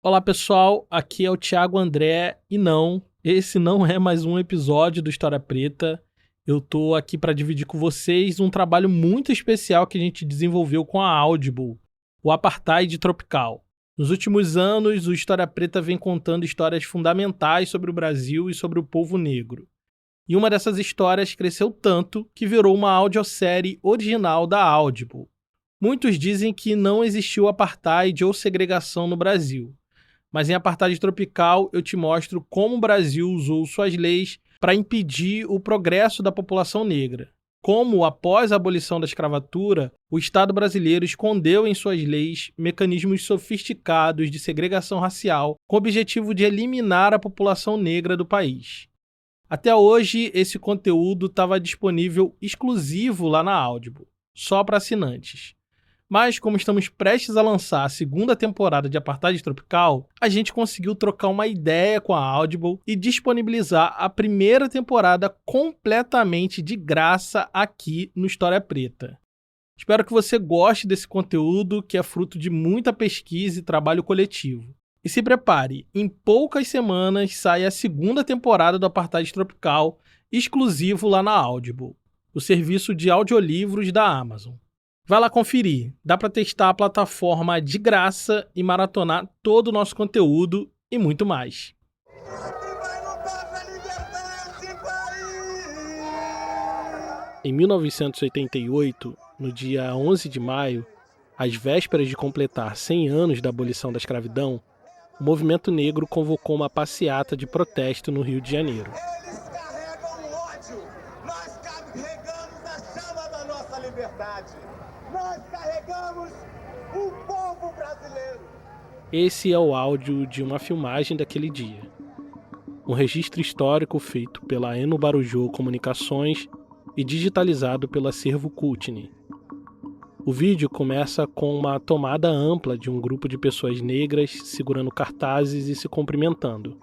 Olá pessoal, aqui é o Thiago André e não, esse não é mais um episódio do História Preta. Eu tô aqui para dividir com vocês um trabalho muito especial que a gente desenvolveu com a Audible, o Apartheid Tropical. Nos últimos anos, o História Preta vem contando histórias fundamentais sobre o Brasil e sobre o povo negro. E uma dessas histórias cresceu tanto que virou uma audiosérie original da Audible. Muitos dizem que não existiu apartheid ou segregação no Brasil. Mas em Apartheid Tropical eu te mostro como o Brasil usou suas leis para impedir o progresso da população negra. Como, após a abolição da escravatura, o Estado brasileiro escondeu em suas leis mecanismos sofisticados de segregação racial com o objetivo de eliminar a população negra do país. Até hoje, esse conteúdo estava disponível exclusivo lá na Audible, só para assinantes. Mas, como estamos prestes a lançar a segunda temporada de Apartheid Tropical, a gente conseguiu trocar uma ideia com a Audible e disponibilizar a primeira temporada completamente de graça aqui no História Preta. Espero que você goste desse conteúdo, que é fruto de muita pesquisa e trabalho coletivo. E se prepare, em poucas semanas sai a segunda temporada do Apartheid Tropical, exclusivo lá na Audible, o serviço de audiolivros da Amazon. Vai lá conferir, dá para testar a plataforma de graça e maratonar todo o nosso conteúdo e muito mais. Em 1988, no dia 11 de maio, às vésperas de completar 100 anos da abolição da escravidão, o movimento negro convocou uma passeata de protesto no Rio de Janeiro. Eles carregam ódio, nós carregamos a chama da nossa liberdade. Nós carregamos o povo brasileiro. Esse é o áudio de uma filmagem daquele dia. Um registro histórico feito pela Eno Barujô Comunicações e digitalizado pelo acervo Kutne. O vídeo começa com uma tomada ampla de um grupo de pessoas negras segurando cartazes e se cumprimentando.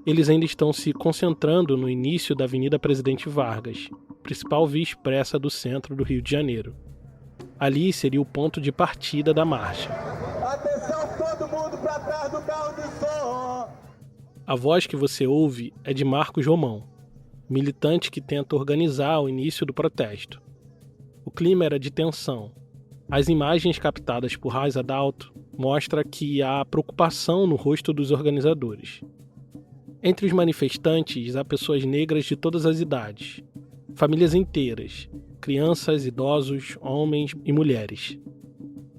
Eles ainda estão se concentrando no início da Avenida Presidente Vargas, principal via expressa do centro do Rio de Janeiro. Ali seria o ponto de partida da marcha. Atenção todo mundo para trás do carro de som. A voz que você ouve é de Marcos Romão, militante que tenta organizar o início do protesto. O clima era de tensão. As imagens captadas por Raiza Dalto mostram que há preocupação no rosto dos organizadores. Entre os manifestantes há pessoas negras de todas as idades, famílias inteiras, crianças, idosos, homens e mulheres.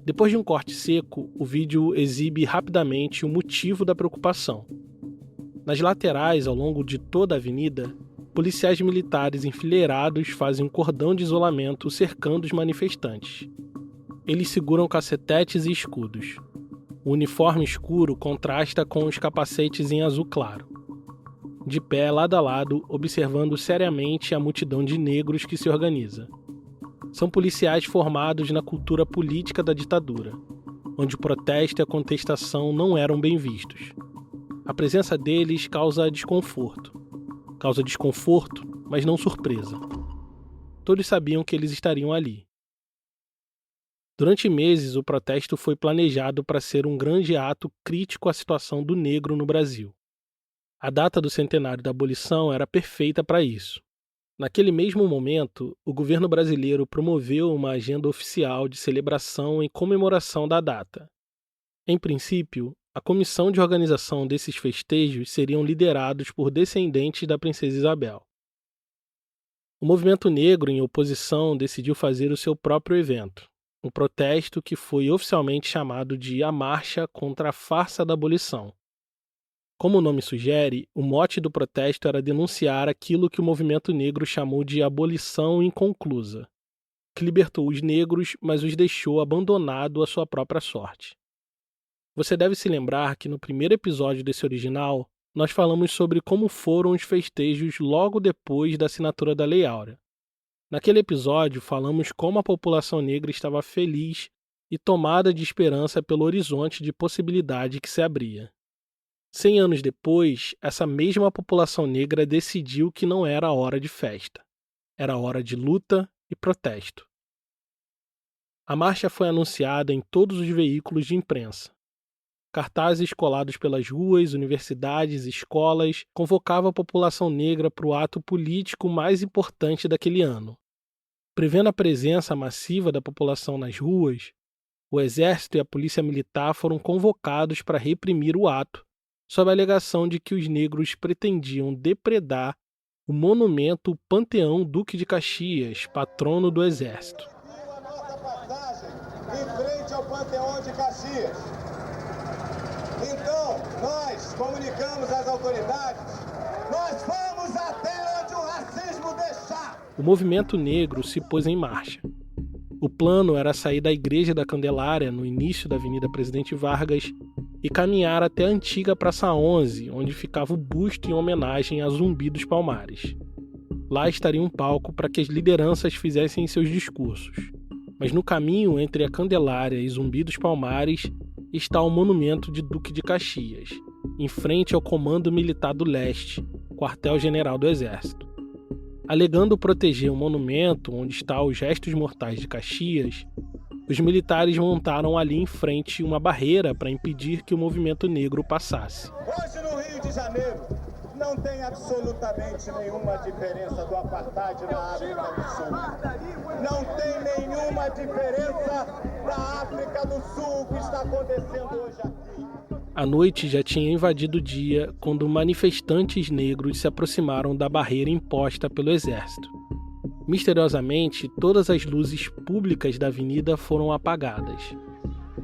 Depois de um corte seco, o vídeo exibe rapidamente o motivo da preocupação. Nas laterais, ao longo de toda a avenida, policiais militares enfileirados fazem um cordão de isolamento cercando os manifestantes. Eles seguram cacetetes e escudos. O uniforme escuro contrasta com os capacetes em azul claro. De pé, lado a lado, observando seriamente a multidão de negros que se organiza. São policiais formados na cultura política da ditadura, onde o protesto e a contestação não eram bem vistos. A presença deles causa desconforto. Causa desconforto, mas não surpresa. Todos sabiam que eles estariam ali. Durante meses, o protesto foi planejado para ser um grande ato crítico à situação do negro no Brasil. A data do centenário da abolição era perfeita para isso. Naquele mesmo momento, o governo brasileiro promoveu uma agenda oficial de celebração em comemoração da data. Em princípio, a comissão de organização desses festejos seriam liderados por descendentes da princesa Isabel. O movimento negro, em oposição, decidiu fazer o seu próprio evento, um protesto que foi oficialmente chamado de A Marcha contra a Farsa da Abolição. Como o nome sugere, o mote do protesto era denunciar aquilo que o movimento negro chamou de abolição inconclusa, que libertou os negros, mas os deixou abandonados à sua própria sorte. Você deve se lembrar que no primeiro episódio desse original, nós falamos sobre como foram os festejos logo depois da assinatura da Lei Áurea. Naquele episódio, falamos como a população negra estava feliz e tomada de esperança pelo horizonte de possibilidade que se abria. 100 anos depois, essa mesma população negra decidiu que não era hora de festa. Era hora de luta e protesto. A marcha foi anunciada em todos os veículos de imprensa. Cartazes colados pelas ruas, universidades, escolas convocavam a população negra para o ato político mais importante daquele ano. Prevendo a presença massiva da população nas ruas, o Exército e a Polícia Militar foram convocados para reprimir o ato, sob a alegação de que os negros pretendiam depredar o monumento Panteão Duque de Caxias, patrono do Exército. A nossa passagem em frente ao Panteão de Caxias. Então, nós comunicamos às autoridades, nós vamos até onde o racismo deixar. O movimento negro se pôs em marcha. O plano era sair da Igreja da Candelária, no início da Avenida Presidente Vargas, e caminhar até a antiga Praça 11, onde ficava o busto em homenagem a Zumbi dos Palmares. Lá estaria um palco para que as lideranças fizessem seus discursos. Mas no caminho entre a Candelária e Zumbi dos Palmares está o monumento de Duque de Caxias, em frente ao Comando Militar do Leste, quartel-general do Exército. Alegando proteger o monumento onde está os restos mortais de Caxias, os militares montaram ali em frente uma barreira para impedir que o movimento negro passasse. Hoje no Rio de Janeiro não tem absolutamente nenhuma diferença do apartheid na África do Sul. Não tem nenhuma diferença da África do Sul que está acontecendo hoje aqui. A noite já tinha invadido o dia quando manifestantes negros se aproximaram da barreira imposta pelo Exército. Misteriosamente, todas as luzes públicas da avenida foram apagadas.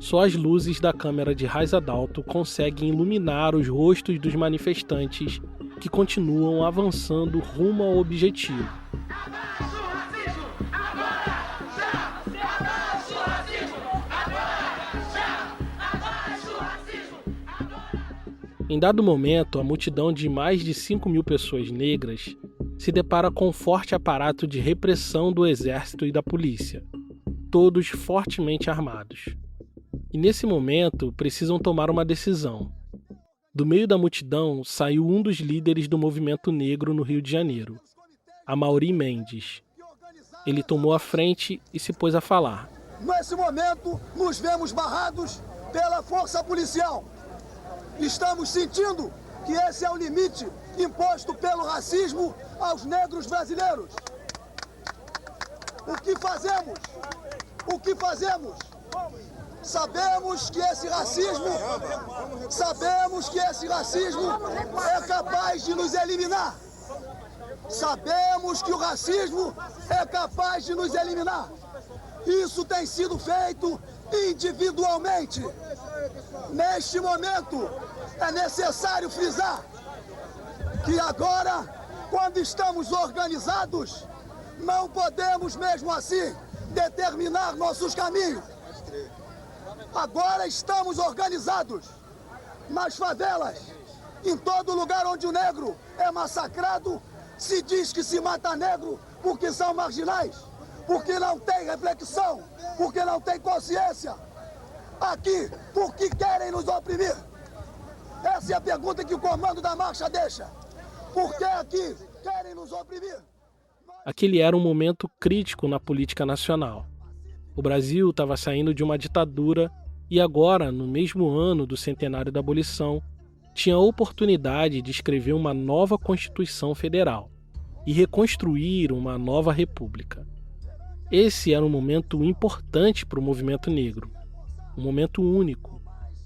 Só as luzes da câmera de raiz alto conseguem iluminar os rostos dos manifestantes que continuam avançando rumo ao objetivo. Em dado momento, a multidão de mais de 5.000 pessoas negras se depara com um forte aparato de repressão do exército e da polícia, todos fortemente armados. E nesse momento, precisam tomar uma decisão. Do meio da multidão saiu um dos líderes do movimento negro no Rio de Janeiro, Amaury Mendes. Ele tomou a frente e se pôs a falar. Nesse momento, nos vemos barrados pela força policial. Estamos sentindo que esse é o limite imposto pelo racismo aos negros brasileiros. O que fazemos? O que fazemos? Sabemos que esse racismo é capaz de nos eliminar. Sabemos que o racismo é capaz de nos eliminar. Isso tem sido feito individualmente. Neste momento, é necessário frisar que agora, quando estamos organizados, não podemos mesmo assim determinar nossos caminhos. Agora estamos organizados nas favelas, em todo lugar onde o negro é massacrado, se diz que se mata negro porque são marginais, porque não tem reflexão, porque não tem consciência. Aqui, por que querem nos oprimir? Essa é a pergunta que o comando da marcha deixa. Por que aqui querem nos oprimir? Aquele era um momento crítico na política nacional. O Brasil estava saindo de uma ditadura e agora, no mesmo ano do centenário da abolição, tinha a oportunidade de escrever uma nova Constituição Federal e reconstruir uma nova república. Esse era um momento importante para o movimento negro, um momento único,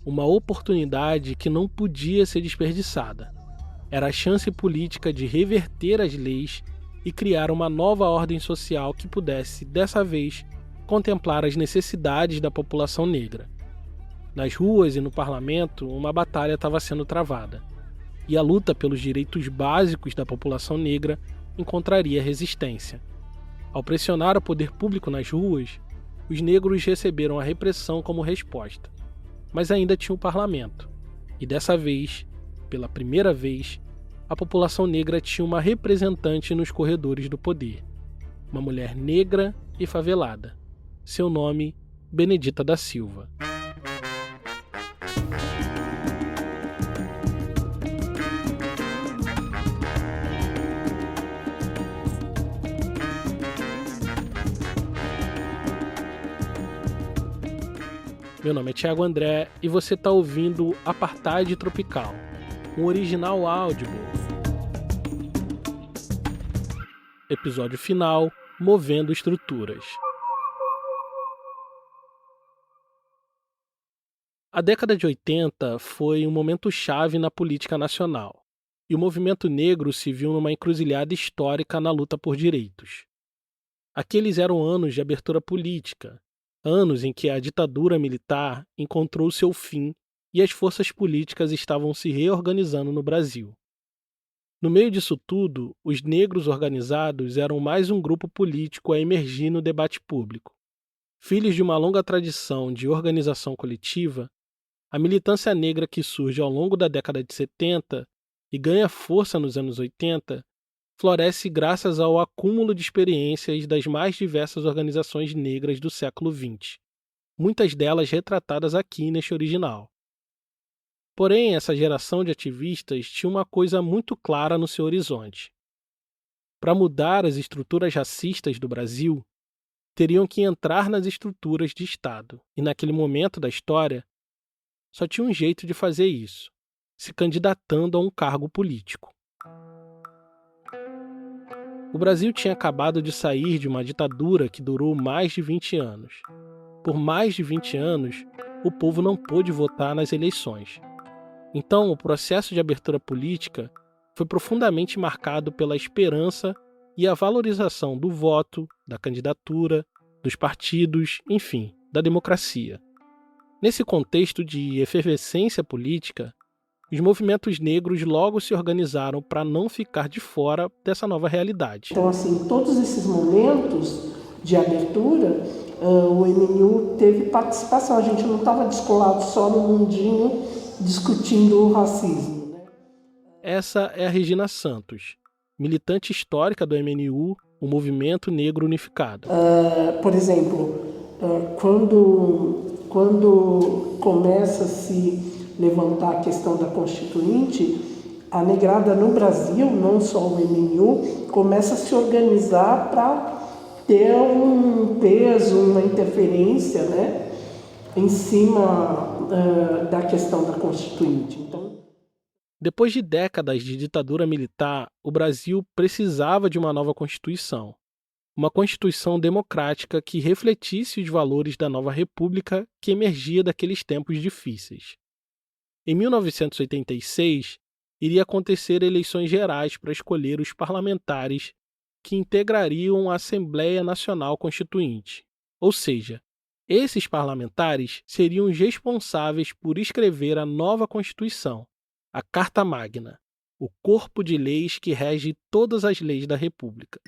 uma oportunidade que não podia ser desperdiçada. Era a chance política de reverter as leis e criar uma nova ordem social que pudesse, dessa vez, contemplar as necessidades da população negra. Nas ruas e no parlamento, uma batalha estava sendo travada, e a luta pelos direitos básicos da população negra encontraria resistência. Ao pressionar o poder público nas ruas, os negros receberam a repressão como resposta, mas ainda tinha o parlamento, e dessa vez, pela primeira vez, a população negra tinha uma representante nos corredores do poder, uma mulher negra e favelada. Seu nome, Benedita da Silva. Meu nome é Thiago André e você está ouvindo Apartheid Tropical, um original Audible. Episódio final, Movendo Estruturas. A década de 80 foi um momento chave na política nacional, e o movimento negro se viu numa encruzilhada histórica na luta por direitos. Aqueles eram anos de abertura política, anos em que a ditadura militar encontrou seu fim e as forças políticas estavam se reorganizando no Brasil. No meio disso tudo, os negros organizados eram mais um grupo político a emergir no debate público. Filhos de uma longa tradição de organização coletiva, a militância negra que surge ao longo da década de 70 e ganha força nos anos 80, floresce graças ao acúmulo de experiências das mais diversas organizações negras do século XX, muitas delas retratadas aqui neste original. Porém, essa geração de ativistas tinha uma coisa muito clara no seu horizonte. Para mudar as estruturas racistas do Brasil, teriam que entrar nas estruturas de Estado, e naquele momento da história, só tinha um jeito de fazer isso, se candidatando a um cargo político. O Brasil tinha acabado de sair de uma ditadura que durou mais de 20 anos. Por mais de 20 anos, o povo não pôde votar nas eleições. Então, o processo de abertura política foi profundamente marcado pela esperança e a valorização do voto, da candidatura, dos partidos, enfim, da democracia. Nesse contexto de efervescência política, os movimentos negros logo se organizaram para não ficar de fora dessa nova realidade. Então, assim, todos esses momentos de abertura, o MNU teve participação. A gente não estava descolado só no mundinho discutindo o racismo, né? Essa é a Regina Santos, militante histórica do MNU, o Movimento Negro Unificado. Por exemplo, quando começa a se levantar a questão da Constituinte, a negrada no Brasil, não só o MNU, começa a se organizar para ter um peso, uma interferência, né, em cima da questão da Constituinte. Então, depois de décadas de ditadura militar, o Brasil precisava de uma nova Constituição. Uma Constituição democrática que refletisse os valores da nova república que emergia daqueles tempos difíceis. Em 1986, iria acontecer eleições gerais para escolher os parlamentares que integrariam a Assembleia Nacional Constituinte. Ou seja, esses parlamentares seriam os responsáveis por escrever a nova Constituição, a Carta Magna, o corpo de leis que rege todas as leis da República.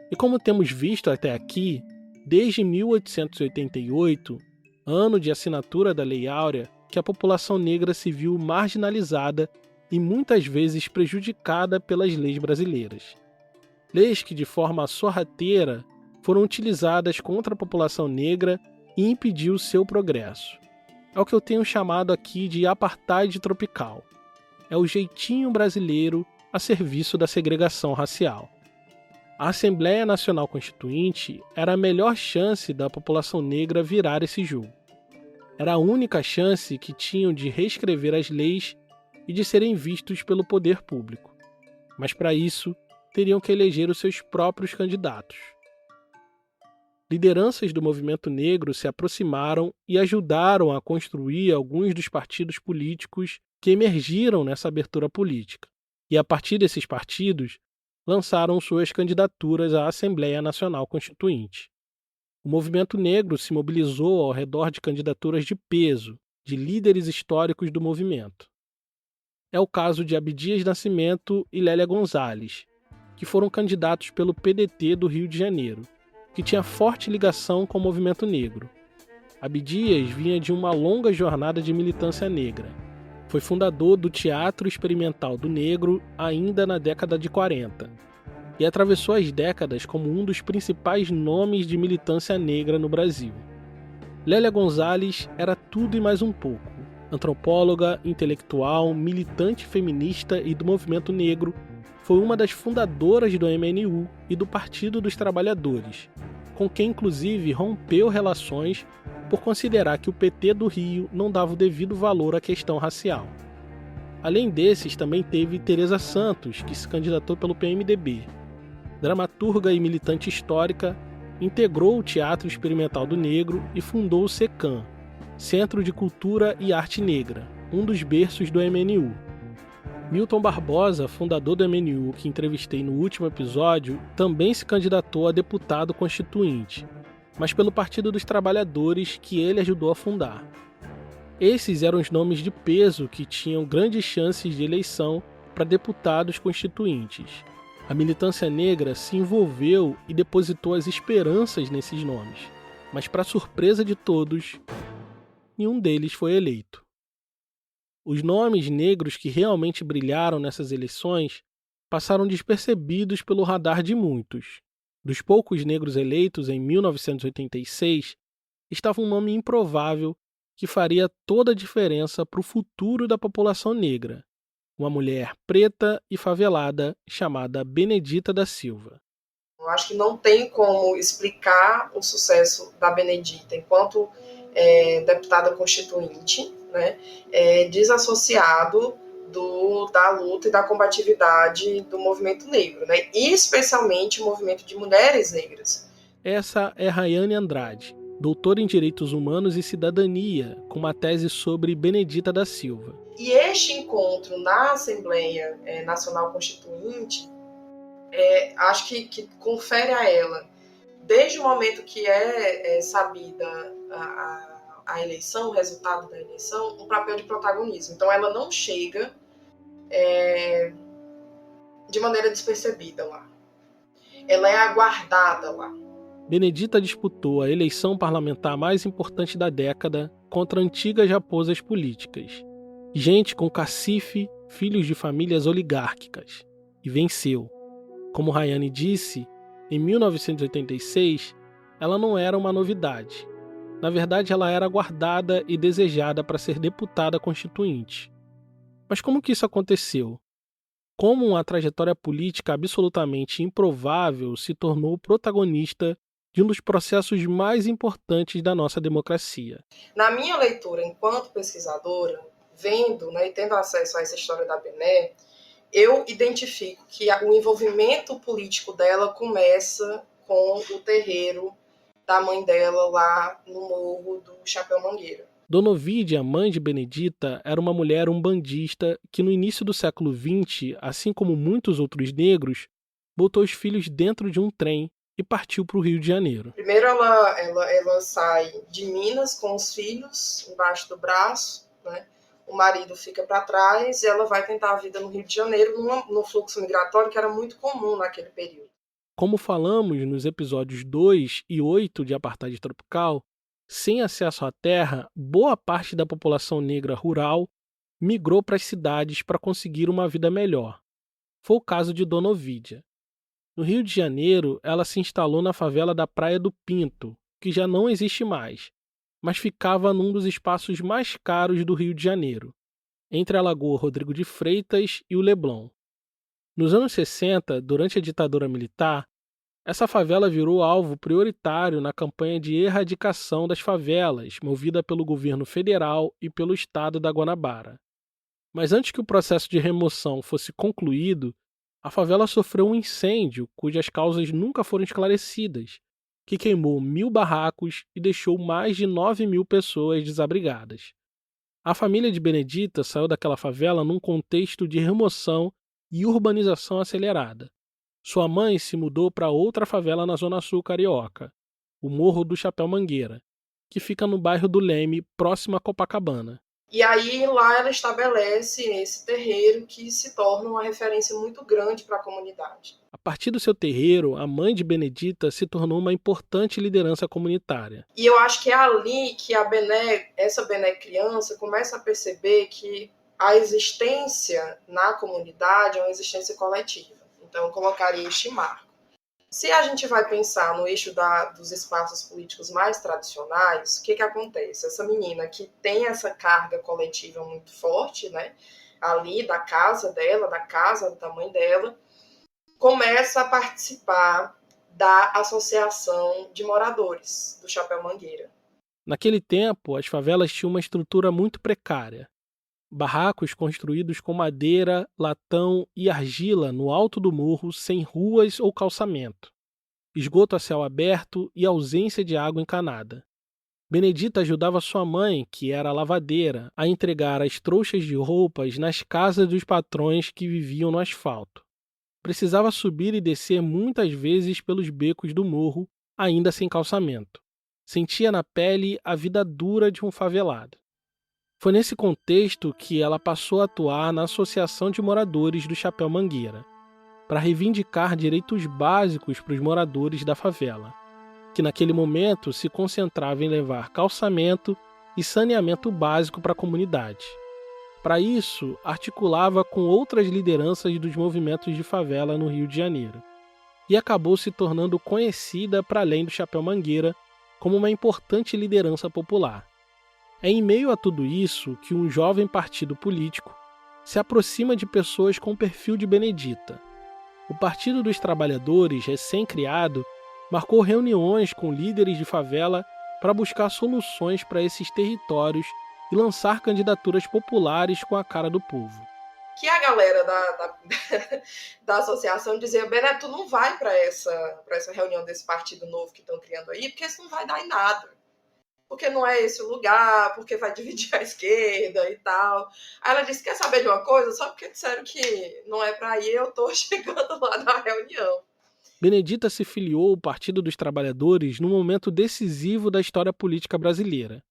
E como temos visto até aqui, desde 1888, ano de assinatura da Lei Áurea, que a população negra se viu marginalizada e muitas vezes prejudicada pelas leis brasileiras. Leis que, de forma sorrateira, foram utilizadas contra a população negra e impediu seu progresso. É o que eu tenho chamado aqui de apartheid tropical. É o jeitinho brasileiro a serviço da segregação racial. A Assembleia Nacional Constituinte era a melhor chance da população negra virar esse jogo. Era a única chance que tinham de reescrever as leis e de serem vistos pelo poder público. Mas para isso, teriam que eleger os seus próprios candidatos. Lideranças do movimento negro se aproximaram e ajudaram a construir alguns dos partidos políticos que emergiram nessa abertura política. E a partir desses partidos, lançaram suas candidaturas à Assembleia Nacional Constituinte. O movimento negro se mobilizou ao redor de candidaturas de peso, de líderes históricos do movimento. É o caso de Abdias Nascimento e Lélia Gonzalez, que foram candidatos pelo PDT do Rio de Janeiro, que tinha forte ligação com o movimento negro. Abdias vinha de uma longa jornada de militância negra. Foi fundador do Teatro Experimental do Negro ainda na década de 40 e atravessou as décadas como um dos principais nomes de militância negra no Brasil. Lélia Gonzalez era tudo e mais um pouco. Antropóloga, intelectual, militante feminista e do movimento negro, foi uma das fundadoras do MNU e do Partido dos Trabalhadores, com quem inclusive rompeu relações por considerar que o PT do Rio não dava o devido valor à questão racial. Além desses, também teve Teresa Santos, que se candidatou pelo PMDB. Dramaturga e militante histórica, integrou o Teatro Experimental do Negro e fundou o SECAM, Centro de Cultura e Arte Negra, um dos berços do MNU. Milton Barbosa, fundador do MNU, que entrevistei no último episódio, também se candidatou a deputado constituinte, mas pelo Partido dos Trabalhadores, que ele ajudou a fundar. Esses eram os nomes de peso que tinham grandes chances de eleição para deputados constituintes. A militância negra se envolveu e depositou as esperanças nesses nomes, mas para surpresa de todos, nenhum deles foi eleito. Os nomes negros que realmente brilharam nessas eleições passaram despercebidos pelo radar de muitos. Dos poucos negros eleitos em 1986, estava um nome improvável que faria toda a diferença para o futuro da população negra. Uma mulher preta e favelada chamada Benedita da Silva. Eu acho que não tem como explicar o sucesso da Benedita enquanto deputada constituinte, né, desassociado da luta e da combatividade do movimento negro, né, e especialmente o movimento de mulheres negras. Essa é Rayane Andrade, doutora em Direitos Humanos e Cidadania, com uma tese sobre Benedita da Silva. E este encontro na Assembleia Nacional Constituinte, acho que confere a ela, desde o momento que é sabida a eleição, o resultado da eleição, um papel de protagonismo. Então ela não chega de maneira despercebida lá. Ela é aguardada lá. Benedita disputou a eleição parlamentar mais importante da década contra antigas raposas políticas. Gente com cacife, filhos de famílias oligárquicas. E venceu. Como Rayane disse, em 1986, ela não era uma novidade. Na verdade, ela era aguardada e desejada para ser deputada constituinte. Mas como que isso aconteceu? Como uma trajetória política absolutamente improvável se tornou protagonista de um dos processos mais importantes da nossa democracia? Na minha leitura enquanto pesquisadora, vendo, né, e tendo acesso a essa história da Bené, eu identifico que o envolvimento político dela começa com o terreiro da mãe dela lá no Morro do Chapéu Mangueira. Dona Ovídia, mãe de Benedita, era uma mulher umbandista que no início do século XX, assim como muitos outros negros, botou os filhos dentro de um trem e partiu para o Rio de Janeiro. Primeiro ela sai de Minas com os filhos embaixo do braço, né? O marido fica para trás e ela vai tentar a vida no Rio de Janeiro no fluxo migratório que era muito comum naquele período. Como falamos nos episódios 2 e 8 de Apartheid Tropical, sem acesso à terra, boa parte da população negra rural migrou para as cidades para conseguir uma vida melhor. Foi o caso de Dona Ovídia. No Rio de Janeiro, ela se instalou na favela da Praia do Pinto, que já não existe mais, mas ficava num dos espaços mais caros do Rio de Janeiro, entre a Lagoa Rodrigo de Freitas e o Leblon. Nos anos 60, durante a ditadura militar, essa favela virou alvo prioritário na campanha de erradicação das favelas, movida pelo governo federal e pelo estado da Guanabara. Mas antes que o processo de remoção fosse concluído, a favela sofreu um incêndio cujas causas nunca foram esclarecidas, que queimou 1.000 barracos e deixou mais de 9.000 pessoas desabrigadas. A família de Benedita saiu daquela favela num contexto de remoção e urbanização acelerada. Sua mãe se mudou para outra favela na Zona Sul carioca, o Morro do Chapéu Mangueira, que fica no bairro do Leme, próximo a Copacabana. E aí lá ela estabelece esse terreiro que se torna uma referência muito grande para a comunidade. A partir do seu terreiro, a mãe de Benedita se tornou uma importante liderança comunitária. E eu acho que é ali que essa Bené criança começa a perceber que a existência na comunidade é uma existência coletiva. Então, eu colocaria este marco. Se a gente vai pensar no eixo dos espaços políticos mais tradicionais, o que acontece? Essa menina que tem essa carga coletiva muito forte, né, ali da casa dela, da casa da mãe dela, começa a participar da Associação de Moradores do Chapéu Mangueira. Naquele tempo, as favelas tinham uma estrutura muito precária. Barracos construídos com madeira, latão e argila no alto do morro, sem ruas ou calçamento. Esgoto a céu aberto e ausência de água encanada. Benedita ajudava sua mãe, que era lavadeira, a entregar as trouxas de roupas nas casas dos patrões que viviam no asfalto. Precisava subir e descer muitas vezes pelos becos do morro, ainda sem calçamento. Sentia na pele a vida dura de um favelado. Foi nesse contexto que ela passou a atuar na Associação de Moradores do Chapéu Mangueira, para reivindicar direitos básicos para os moradores da favela, que naquele momento se concentrava em levar calçamento e saneamento básico para a comunidade. Para isso, articulava com outras lideranças dos movimentos de favela no Rio de Janeiro, e acabou se tornando conhecida para além do Chapéu Mangueira como uma importante liderança popular. É em meio a tudo isso que um jovem partido político se aproxima de pessoas com o perfil de Benedita. O Partido dos Trabalhadores, recém-criado, marcou reuniões com líderes de favela para buscar soluções para esses territórios e lançar candidaturas populares com a cara do povo. Que a galera da associação dizia: Bené, tu não vai para essa reunião desse partido novo que estão criando aí, porque isso não vai dar em nada. Porque não é esse o lugar, porque vai dividir a esquerda e tal. Aí ela disse: quer saber de uma coisa? Só porque disseram que não é para ir, eu tô chegando lá na reunião. Benedita se filiou ao Partido dos Trabalhadores num momento decisivo da história política brasileira.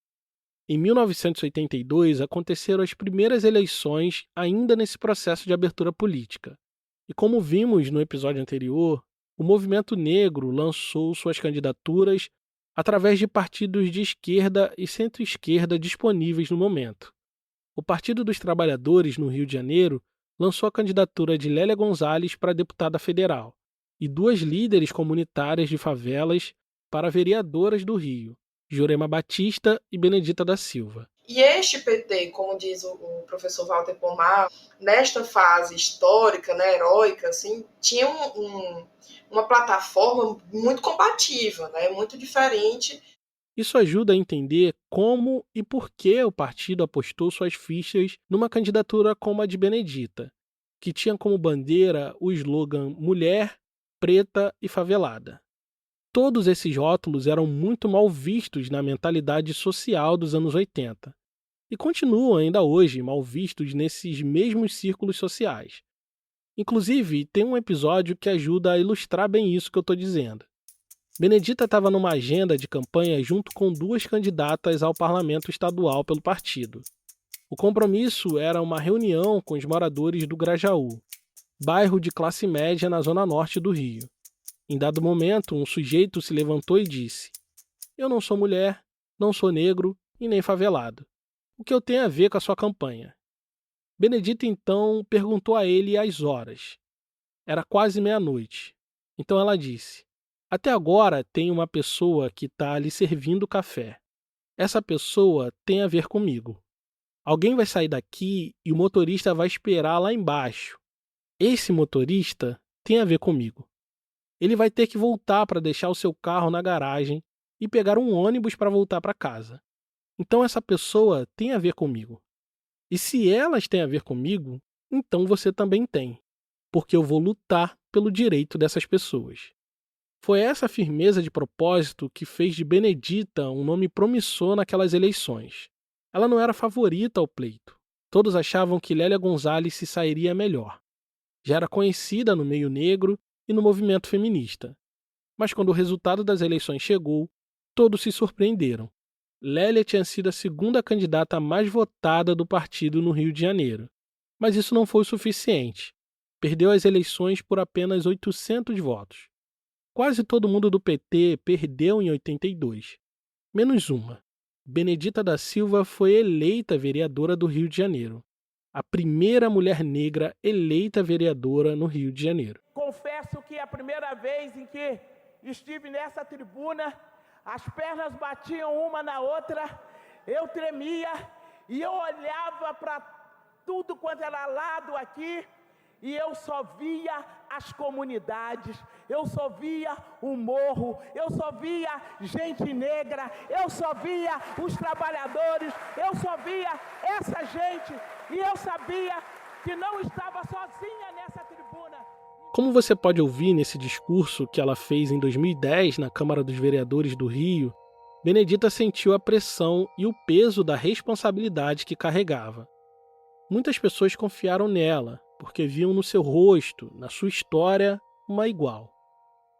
Em 1982, aconteceram as primeiras eleições ainda nesse processo de abertura política. E como vimos no episódio anterior, o movimento negro lançou suas candidaturas através de partidos de esquerda e centro-esquerda disponíveis no momento. O Partido dos Trabalhadores, no Rio de Janeiro, lançou a candidatura de Lélia Gonzalez para deputada federal e duas líderes comunitárias de favelas para vereadoras do Rio, Jurema Batista e Benedita da Silva. E este PT, como diz o professor Walter Pomar, nesta fase histórica, né, heróica, assim, tinha uma plataforma muito combativa, né, muito diferente. Isso ajuda a entender como e por que o partido apostou suas fichas numa candidatura como a de Benedita, que tinha como bandeira o slogan Mulher, Preta e Favelada. Todos esses rótulos eram muito mal vistos na mentalidade social dos anos 80 e continuam ainda hoje mal vistos nesses mesmos círculos sociais. Inclusive, tem um episódio que ajuda a ilustrar bem isso que eu estou dizendo. Benedita estava numa agenda de campanha junto com duas candidatas ao parlamento estadual pelo partido. O compromisso era uma reunião com os moradores do Grajaú, bairro de classe média na zona norte do Rio. Em dado momento, um sujeito se levantou e disse: eu não sou mulher, não sou negro e nem favelado. O que eu tenho a ver com a sua campanha? Benedita então perguntou a ele as horas. Era quase meia-noite. Então ela disse: até agora tem uma pessoa que está lhe servindo café. Essa pessoa tem a ver comigo. Alguém vai sair daqui e o motorista vai esperar lá embaixo. Esse motorista tem a ver comigo. Ele vai ter que voltar para deixar o seu carro na garagem e pegar um ônibus para voltar para casa. Então essa pessoa tem a ver comigo. E se elas têm a ver comigo, então você também tem, porque eu vou lutar pelo direito dessas pessoas. Foi essa firmeza de propósito que fez de Benedita um nome promissor naquelas eleições. Ela não era favorita ao pleito. Todos achavam que Lélia Gonzalez se sairia melhor. Já era conhecida no meio negro e no movimento feminista. Mas quando o resultado das eleições chegou, todos se surpreenderam. Lélia tinha sido a segunda candidata mais votada do partido no Rio de Janeiro. Mas isso não foi o suficiente. Perdeu as eleições por apenas 800 votos. Quase todo mundo do PT perdeu em 82. Menos uma. Benedita da Silva foi eleita vereadora do Rio de Janeiro. A primeira mulher negra eleita vereadora no Rio de Janeiro. Confesso que a primeira vez em que estive nessa tribuna, as pernas batiam uma na outra, eu tremia e eu olhava para tudo quanto era lado aqui e eu só via as comunidades, eu só via o morro, eu só via gente negra, eu só via os trabalhadores, eu só via essa gente, e eu sabia que não estava sozinha nessa tribuna. Como você pode ouvir nesse discurso que ela fez em 2010 na Câmara dos Vereadores do Rio, Benedita sentiu a pressão e o peso da responsabilidade que carregava. Muitas pessoas confiaram nela, porque viam no seu rosto, na sua história, uma igual.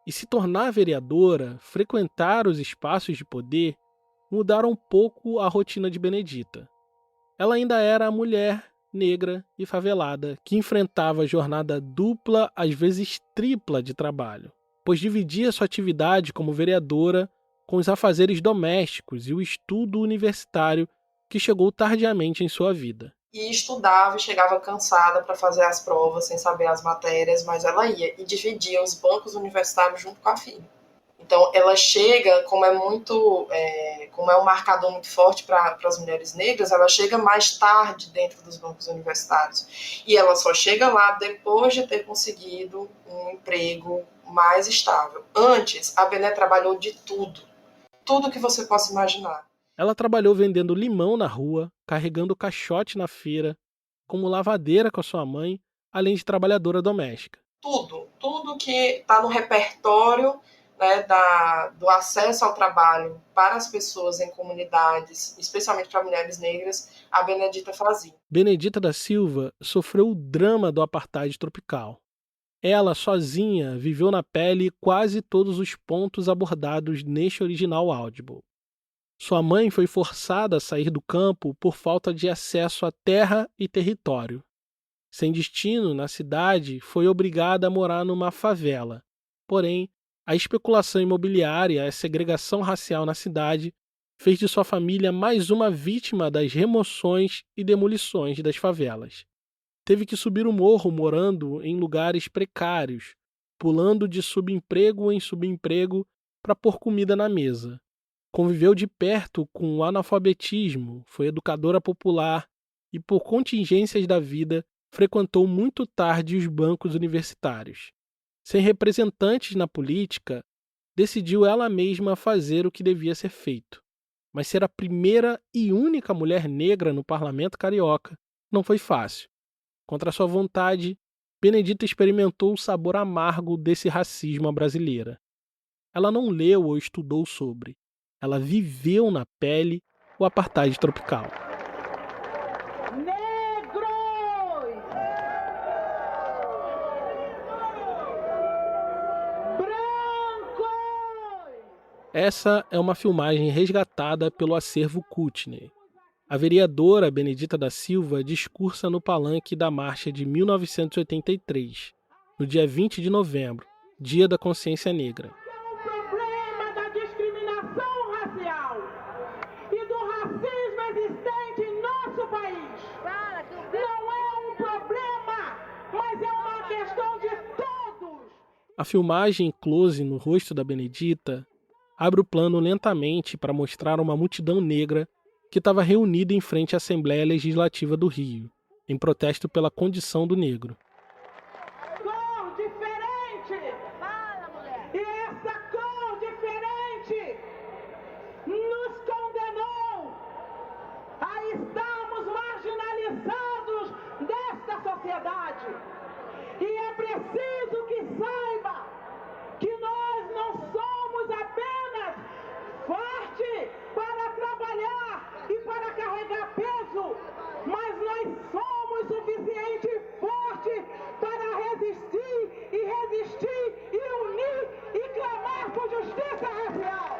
E se tornar vereadora, frequentar os espaços de poder, mudaram um pouco a rotina de Benedita. Ela ainda era a mulher negra e favelada que enfrentava a jornada dupla, às vezes tripla, de trabalho, pois dividia sua atividade como vereadora com os afazeres domésticos e o estudo universitário que chegou tardiamente em sua vida. E estudava e chegava cansada para fazer as provas, sem saber as matérias, mas ela ia e dividia os bancos universitários junto com a filha. Então, ela chega, como é um marcador muito forte para as mulheres negras, ela chega mais tarde dentro dos bancos universitários. E ela só chega lá depois de ter conseguido um emprego mais estável. Antes, a Bené trabalhou de tudo que você possa imaginar. Ela trabalhou vendendo limão na rua, carregando caixote na feira, como lavadeira com a sua mãe, além de trabalhadora doméstica. Tudo que está no repertório, né, do acesso ao trabalho para as pessoas em comunidades, especialmente para mulheres negras, a Benedita fazia. Benedita da Silva sofreu o drama do apartheid tropical. Ela, sozinha, viveu na pele quase todos os pontos abordados neste original Audible. Sua mãe foi forçada a sair do campo por falta de acesso a terra e território. Sem destino na cidade, foi obrigada a morar numa favela. Porém, a especulação imobiliária e a segregação racial na cidade fez de sua família mais uma vítima das remoções e demolições das favelas. Teve que subir o morro morando em lugares precários, pulando de subemprego em subemprego para pôr comida na mesa. Conviveu de perto com o analfabetismo, foi educadora popular e, por contingências da vida, frequentou muito tarde os bancos universitários. Sem representantes na política, decidiu ela mesma fazer o que devia ser feito. Mas ser a primeira e única mulher negra no parlamento carioca não foi fácil. Contra sua vontade, Benedita experimentou o sabor amargo desse racismo à brasileira. Ela não leu ou estudou sobre. Ela viveu na pele o apartheid tropical. Negros! Brancos! Essa é uma filmagem resgatada pelo acervo Kutner. A vereadora Benedita da Silva discursa no palanque da marcha de 1983, no dia 20 de novembro, Dia da Consciência Negra. A filmagem em close no rosto da Benedita abre o plano lentamente para mostrar uma multidão negra que estava reunida em frente à Assembleia Legislativa do Rio, em protesto pela condição do negro. Cor diferente! Fala, mulher! E essa cor diferente nos condenou a estarmos marginalizados desta sociedade. E é preciso que saiba que nós não somos apenas fortes para trabalhar e para carregar peso, mas nós somos suficiente fortes para resistir e unir e clamar por justiça racial.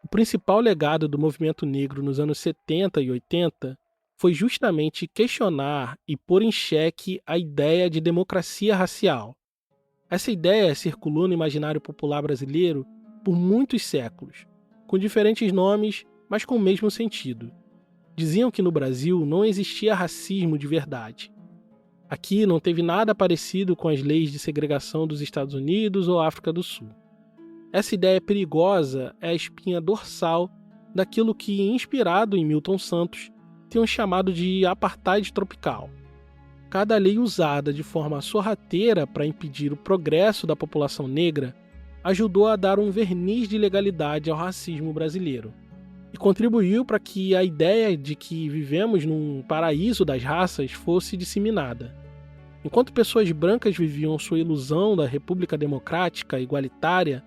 O principal legado do movimento negro nos anos 70 e 80 foi justamente questionar e pôr em xeque a ideia de democracia racial. Essa ideia circulou no imaginário popular brasileiro por muitos séculos, com diferentes nomes, mas com o mesmo sentido. Diziam que no Brasil não existia racismo de verdade. Aqui não teve nada parecido com as leis de segregação dos Estados Unidos ou África do Sul. Essa ideia perigosa é a espinha dorsal daquilo que, inspirado em Milton Santos, tinham chamado de apartheid tropical. cada lei usada de forma sorrateira para impedir o progresso da população negra ajudou a dar um verniz de legalidade ao racismo brasileiro e contribuiu para que a ideia de que vivemos num paraíso das raças fosse disseminada. Enquanto pessoas brancas viviam sua ilusão da República Democrática igualitária,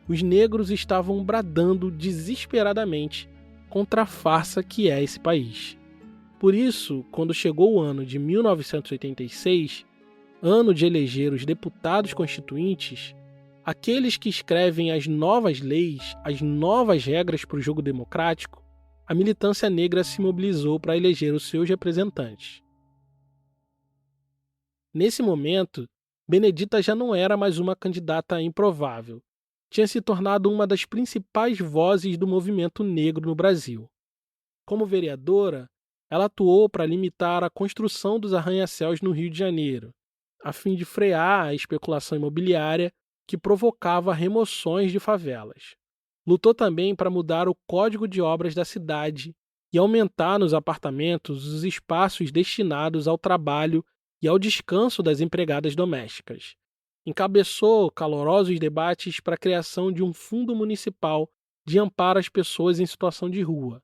os negros estavam bradando desesperadamente contra a farsa que é esse país. Por isso, quando chegou o ano de 1986, ano de eleger os deputados constituintes, aqueles que escrevem as novas leis, as novas regras para o jogo democrático, a militância negra se mobilizou para eleger os seus representantes. Nesse momento, Benedita já não era mais uma candidata improvável. Tinha se tornado uma das principais vozes do movimento negro no Brasil. Como vereadora, ela atuou para limitar a construção dos arranha-céus no Rio de Janeiro, a fim de frear a especulação imobiliária que provocava remoções de favelas. Lutou também para mudar o Código de Obras da cidade e aumentar nos apartamentos os espaços destinados ao trabalho e ao descanso das empregadas domésticas. Encabeçou calorosos debates para a criação de um fundo municipal de amparo às pessoas em situação de rua.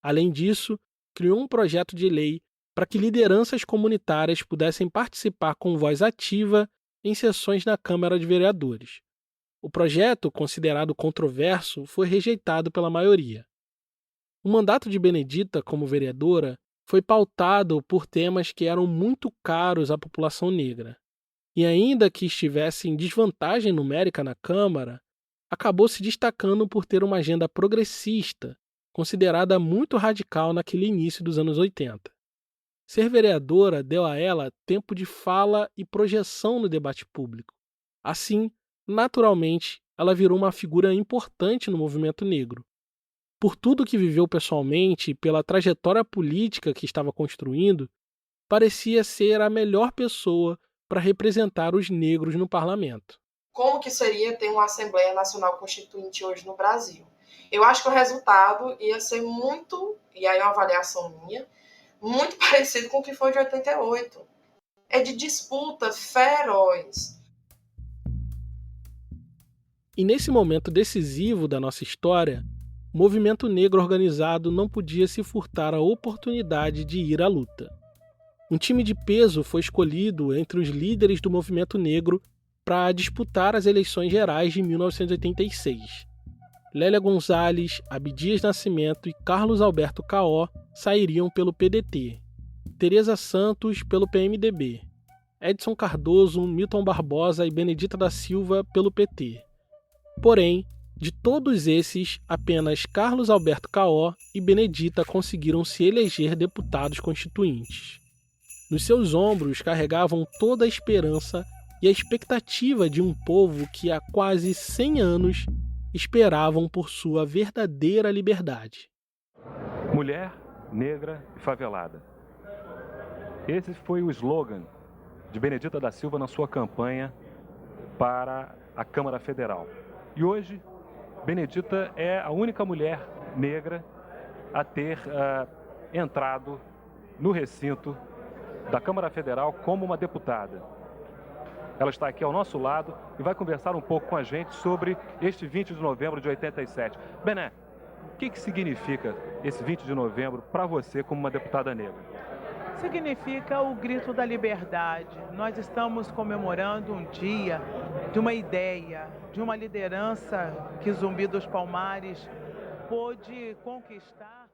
Além disso, criou um projeto de lei para que lideranças comunitárias pudessem participar com voz ativa em sessões na Câmara de Vereadores. O projeto, considerado controverso, foi rejeitado pela maioria. O mandato de Benedita como vereadora foi pautado por temas que eram muito caros à população negra. E ainda que estivesse em desvantagem numérica na Câmara, acabou se destacando por ter uma agenda progressista, considerada muito radical naquele início dos anos 80. Ser vereadora deu a ela tempo de fala e projeção no debate público. Assim, naturalmente, ela virou uma figura importante no movimento negro. Por tudo que viveu pessoalmente e pela trajetória política que estava construindo, parecia ser a melhor pessoa para representar os negros no parlamento. Como que seria ter uma Assembleia Nacional Constituinte hoje no Brasil? Eu acho que o resultado ia ser muito, e aí é uma avaliação minha, muito parecido com o que foi de 88. É de disputa feroz. E nesse momento decisivo da nossa história, o movimento negro organizado não podia se furtar a oportunidade de ir à luta. Um time de peso foi escolhido entre os líderes do movimento negro para disputar as eleições gerais de 1986. Lélia Gonzalez, Abdias Nascimento e Carlos Alberto Caó sairiam pelo PDT, Tereza Santos pelo PMDB, Edson Cardoso, Milton Barbosa e Benedita da Silva pelo PT. Porém, de todos esses, apenas Carlos Alberto Caó e Benedita conseguiram se eleger deputados constituintes. Nos seus ombros carregavam toda a esperança e a expectativa de um povo que há quase 100 anos esperavam por sua verdadeira liberdade. Mulher, negra e favelada. Esse foi o slogan de Benedita da Silva na sua campanha para a Câmara Federal. E hoje, Benedita é a única mulher negra a ter entrado no recinto da Câmara Federal como uma deputada. Ela está aqui ao nosso lado e vai conversar um pouco com a gente sobre este 20 de novembro de 87. Bené, o que significa esse 20 de novembro para você como uma deputada negra? Significa o grito da liberdade. Nós estamos comemorando um dia de uma ideia, de uma liderança que Zumbi dos Palmares pôde conquistar.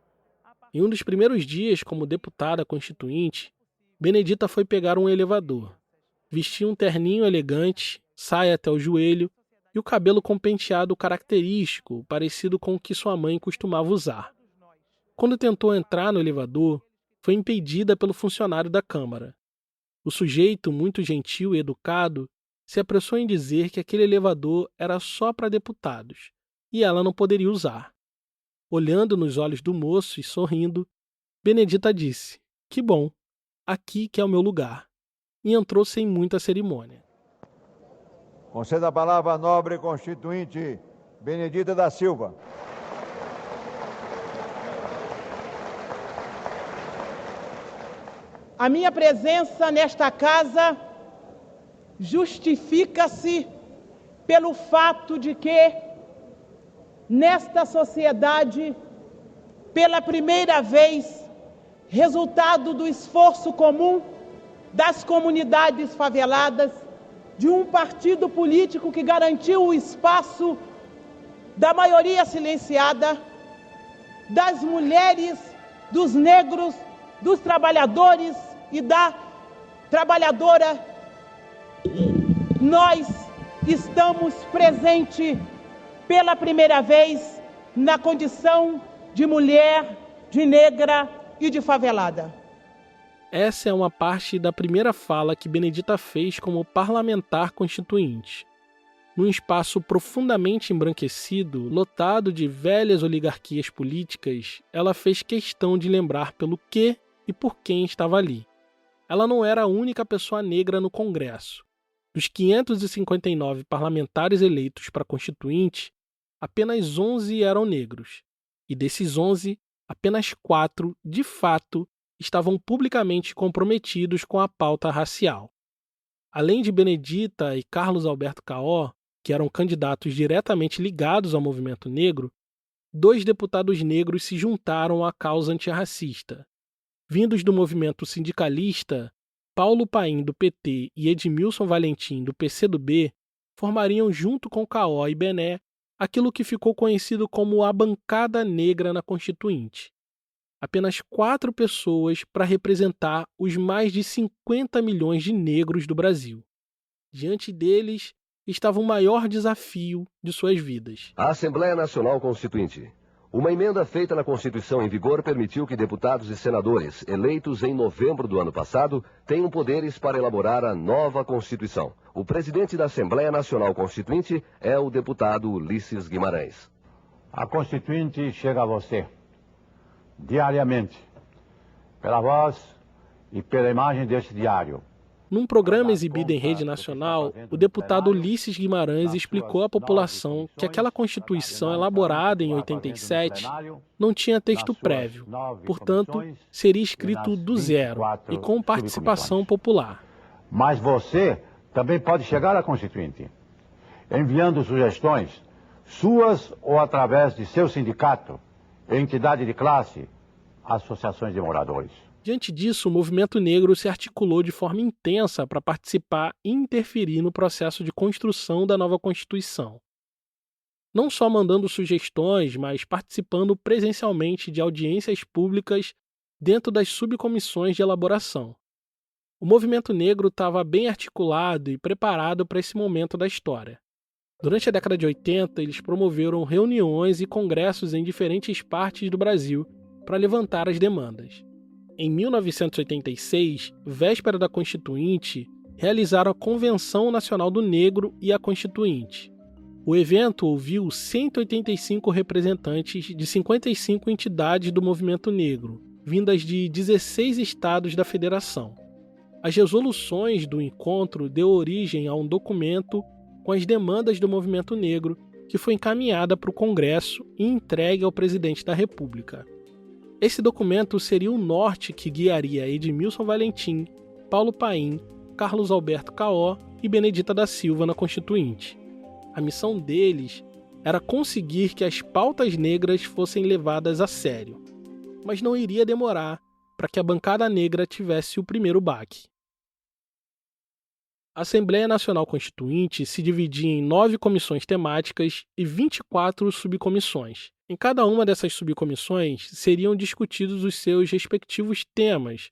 Em um dos primeiros dias como deputada constituinte, Benedita foi pegar um elevador. Vestia um terninho elegante, saia até o joelho e o cabelo com penteado característico, parecido com o que sua mãe costumava usar. Quando tentou entrar no elevador, foi impedida pelo funcionário da Câmara. O sujeito, muito gentil e educado, se apressou em dizer que aquele elevador era só para deputados e ela não poderia usar. Olhando nos olhos do moço e sorrindo, Benedita disse: "Que bom, aqui que é o meu lugar", e entrou sem muita cerimônia. Conceda a palavra à nobre constituinte Benedita da Silva. A minha presença nesta casa justifica-se pelo fato de que, nesta sociedade, pela primeira vez, resultado do esforço comum das comunidades faveladas, de um partido político que garantiu o espaço da maioria silenciada, das mulheres, dos negros, dos trabalhadores e da trabalhadora, nós estamos presentes pela primeira vez na condição de mulher, de negra e de favelada. Essa é uma parte da primeira fala que Benedita fez como parlamentar constituinte. Num espaço profundamente embranquecido, lotado de velhas oligarquias políticas, ela fez questão de lembrar pelo que e por quem estava ali. Ela não era a única pessoa negra no Congresso. Dos 559 parlamentares eleitos para constituinte, apenas 11 eram negros. E desses 11, apenas 4, de fato, estavam publicamente comprometidos com a pauta racial. Além de Benedita e Carlos Alberto Caó, que eram candidatos diretamente ligados ao movimento negro, 2 deputados negros se juntaram à causa antirracista. Vindos do movimento sindicalista, Paulo Paim, do PT, e Edmilson Valentim, do PCdoB, formariam junto com Caó e Bené aquilo que ficou conhecido como a bancada negra na Constituinte. Apenas 4 pessoas para representar os mais de 50 milhões de negros do Brasil. Diante deles estava o maior desafio de suas vidas. A Assembleia Nacional Constituinte. Uma emenda feita na Constituição em vigor permitiu que deputados e senadores eleitos em novembro do ano passado tenham poderes para elaborar a nova Constituição. O presidente da Assembleia Nacional Constituinte é o deputado Ulisses Guimarães. A Constituinte chega a você, diariamente, pela voz e pela imagem deste diário. Num programa exibido em rede nacional, o deputado Ulisses Guimarães explicou à população que aquela Constituição elaborada em 87 não tinha texto prévio, portanto, seria escrito do zero e com participação popular. Mas você também pode chegar à Constituinte, enviando sugestões suas ou através de seu sindicato, entidade de classe, associações de moradores. Diante disso, o movimento negro se articulou de forma intensa para participar e interferir no processo de construção da nova Constituição. Não só mandando sugestões, mas participando presencialmente de audiências públicas dentro das subcomissões de elaboração. O movimento negro estava bem articulado e preparado para esse momento da história. Durante a década de 80, eles promoveram reuniões e congressos em diferentes partes do Brasil para levantar as demandas. Em 1986, véspera da Constituinte, realizaram a Convenção Nacional do Negro e a Constituinte. O evento ouviu 185 representantes de 55 entidades do movimento negro, vindas de 16 estados da federação. As resoluções do encontro deu origem a um documento com as demandas do movimento negro, que foi encaminhada para o Congresso e entregue ao presidente da República. Esse documento seria o norte que guiaria Edmilson Valentim, Paulo Paim, Carlos Alberto Caó e Benedita da Silva na Constituinte. A missão deles era conseguir que as pautas negras fossem levadas a sério, mas não iria demorar para que a bancada negra tivesse o primeiro baque. A Assembleia Nacional Constituinte se dividia em 9 comissões temáticas e 24 subcomissões. Em cada uma dessas subcomissões seriam discutidos os seus respectivos temas,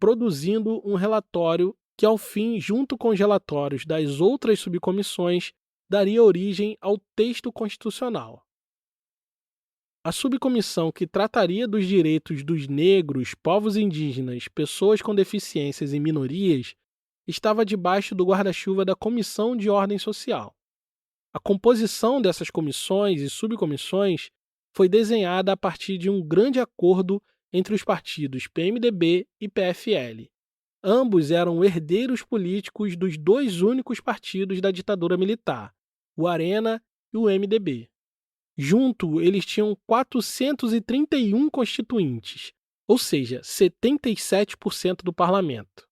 produzindo um relatório que, ao fim, junto com os relatórios das outras subcomissões, daria origem ao texto constitucional. A subcomissão que trataria dos direitos dos negros, povos indígenas, pessoas com deficiências e minorias estava debaixo do guarda-chuva da Comissão de Ordem Social. A composição dessas comissões e subcomissões foi desenhada a partir de um grande acordo entre os partidos PMDB e PFL. Ambos eram herdeiros políticos dos 2 únicos partidos da ditadura militar, o Arena e o MDB. Junto, eles tinham 431 constituintes, ou seja, 77% do parlamento.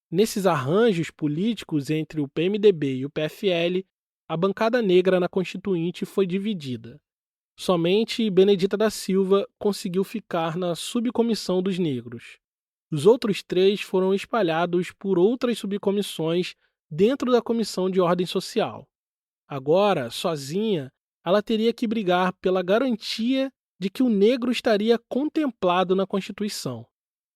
Nesses arranjos políticos entre o PMDB e o PFL, a bancada negra na Constituinte foi dividida. Somente Benedita da Silva conseguiu ficar na subcomissão dos negros. Os outros 3 foram espalhados por outras subcomissões dentro da Comissão de Ordem Social. Agora, sozinha, ela teria que brigar pela garantia de que o negro estaria contemplado na Constituição.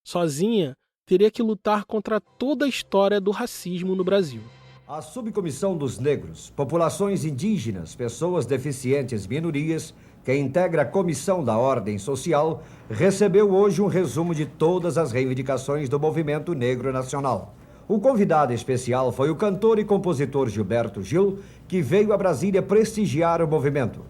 Sozinha, teria que lutar contra toda a história do racismo no Brasil. A Subcomissão dos Negros, Populações Indígenas, Pessoas Deficientes, Minorias, que integra a Comissão da Ordem Social, recebeu hoje um resumo de todas as reivindicações do movimento negro nacional. O convidado especial foi o cantor e compositor Gilberto Gil, que veio a Brasília prestigiar o movimento.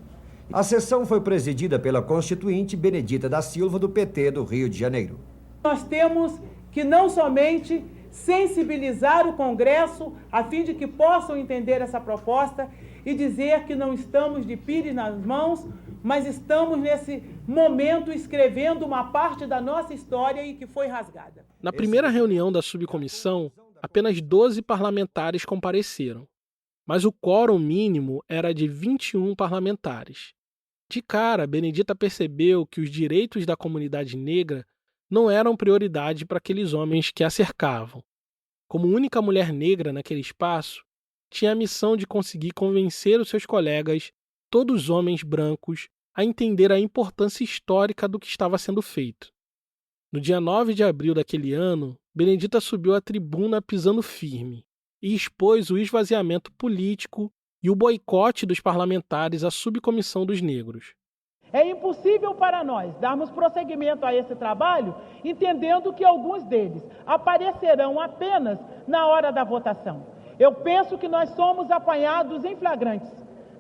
A sessão foi presidida pela constituinte Benedita da Silva, do PT do Rio de Janeiro. Nós temos que não somente sensibilizar o Congresso a fim de que possam entender essa proposta e dizer que não estamos de pires nas mãos, mas estamos nesse momento escrevendo uma parte da nossa história e que foi rasgada. Na primeira reunião da subcomissão, apenas 12 parlamentares compareceram, mas o quórum mínimo era de 21 parlamentares. De cara, Benedita percebeu que os direitos da comunidade negra não eram prioridade para aqueles homens que a cercavam. Como única mulher negra naquele espaço, tinha a missão de conseguir convencer os seus colegas, todos homens brancos, a entender a importância histórica do que estava sendo feito. No dia 9 de abril daquele ano, Benedita subiu à tribuna pisando firme e expôs o esvaziamento político e o boicote dos parlamentares à subcomissão dos negros. É impossível para nós darmos prosseguimento a esse trabalho, entendendo que alguns deles aparecerão apenas na hora da votação. Eu penso que nós somos apanhados em flagrantes,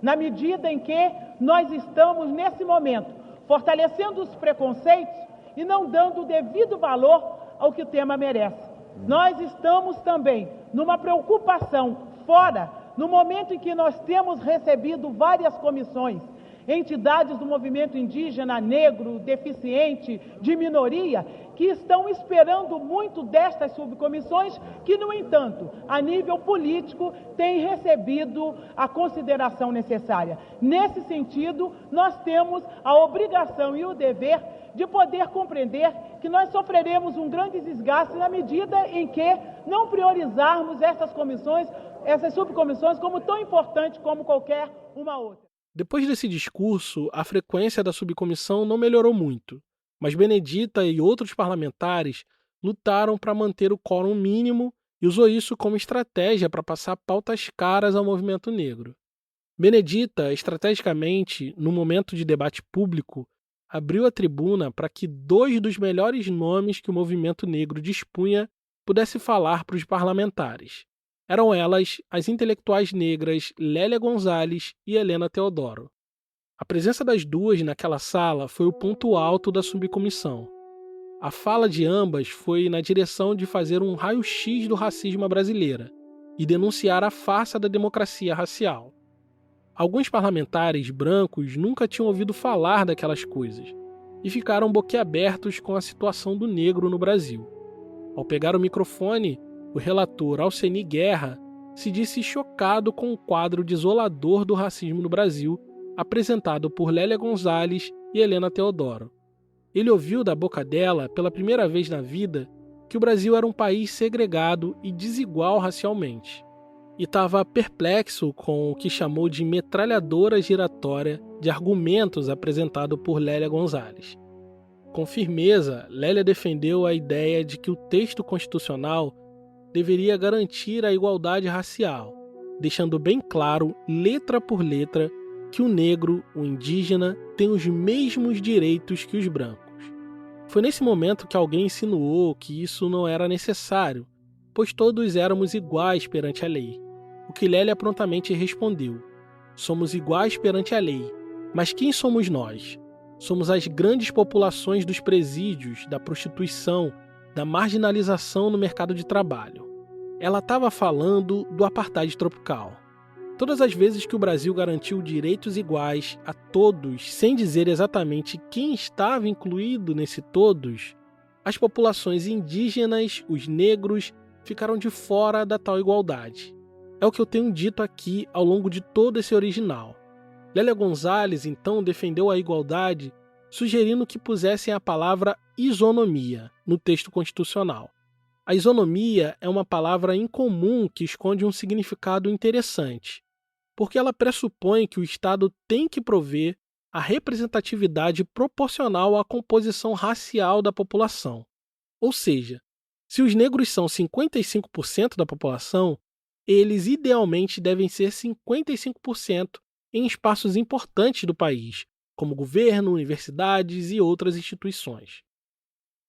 na medida em que nós estamos, nesse momento, fortalecendo os preconceitos e não dando o devido valor ao que o tema merece. Nós estamos também numa preocupação fora, no momento em que nós temos recebido várias comissões, entidades do movimento indígena, negro, deficiente, de minoria, que estão esperando muito destas subcomissões, que, no entanto, a nível político, têm recebido a consideração necessária. Nesse sentido, nós temos a obrigação e o dever de poder compreender que nós sofreremos um grande desgaste na medida em que não priorizarmos essas comissões, essas subcomissões, como tão importante como qualquer uma outra. Depois desse discurso, a frequência da subcomissão não melhorou muito, mas Benedita e outros parlamentares lutaram para manter o quórum mínimo e usou isso como estratégia para passar pautas caras ao movimento negro. Benedita, estrategicamente, no momento de debate público, abriu a tribuna para que 2 dos melhores nomes que o movimento negro dispunha pudesse falar para os parlamentares. Eram elas as intelectuais negras Lélia Gonzalez e Helena Teodoro. A presença das duas naquela sala foi o ponto alto da subcomissão. A fala de ambas foi na direção de fazer um raio-x do racismo brasileiro e denunciar a farsa da democracia racial. Alguns parlamentares brancos nunca tinham ouvido falar daquelas coisas e ficaram boquiabertos com a situação do negro no Brasil. Ao pegar o microfone, o relator Alceni Guerra se disse chocado com o quadro desolador do racismo no Brasil, apresentado por Lélia Gonzalez e Helena Teodoro. Ele ouviu da boca dela, pela primeira vez na vida, que o Brasil era um país segregado e desigual racialmente. E estava perplexo com o que chamou de metralhadora giratória de argumentos apresentado por Lélia Gonzalez. Com firmeza, Lélia defendeu a ideia de que o texto constitucional deveria garantir a igualdade racial, deixando bem claro, letra por letra, que o negro, o indígena, tem os mesmos direitos que os brancos. Foi nesse momento que alguém insinuou que isso não era necessário, pois todos éramos iguais perante a lei. O que Lélia prontamente respondeu: somos iguais perante a lei, mas quem somos nós? Somos as grandes populações dos presídios, da prostituição, da marginalização no mercado de trabalho. Ela estava falando do apartheid tropical. Todas as vezes que o Brasil garantiu direitos iguais a todos, sem dizer exatamente quem estava incluído nesse todos, As populações indígenas, os negros, ficaram de fora da tal igualdade. É o que eu tenho dito aqui ao longo de todo esse original. Lélia Gonzalez, então, defendeu a igualdade, sugerindo que pusessem a palavra isonomia no texto constitucional. A isonomia é uma palavra incomum que esconde um significado interessante, porque ela pressupõe que o Estado tem que prover a representatividade proporcional à composição racial da população. Ou seja, se os negros são 55% da população, eles idealmente devem ser 55% em espaços importantes do país, como governo, universidades e outras instituições.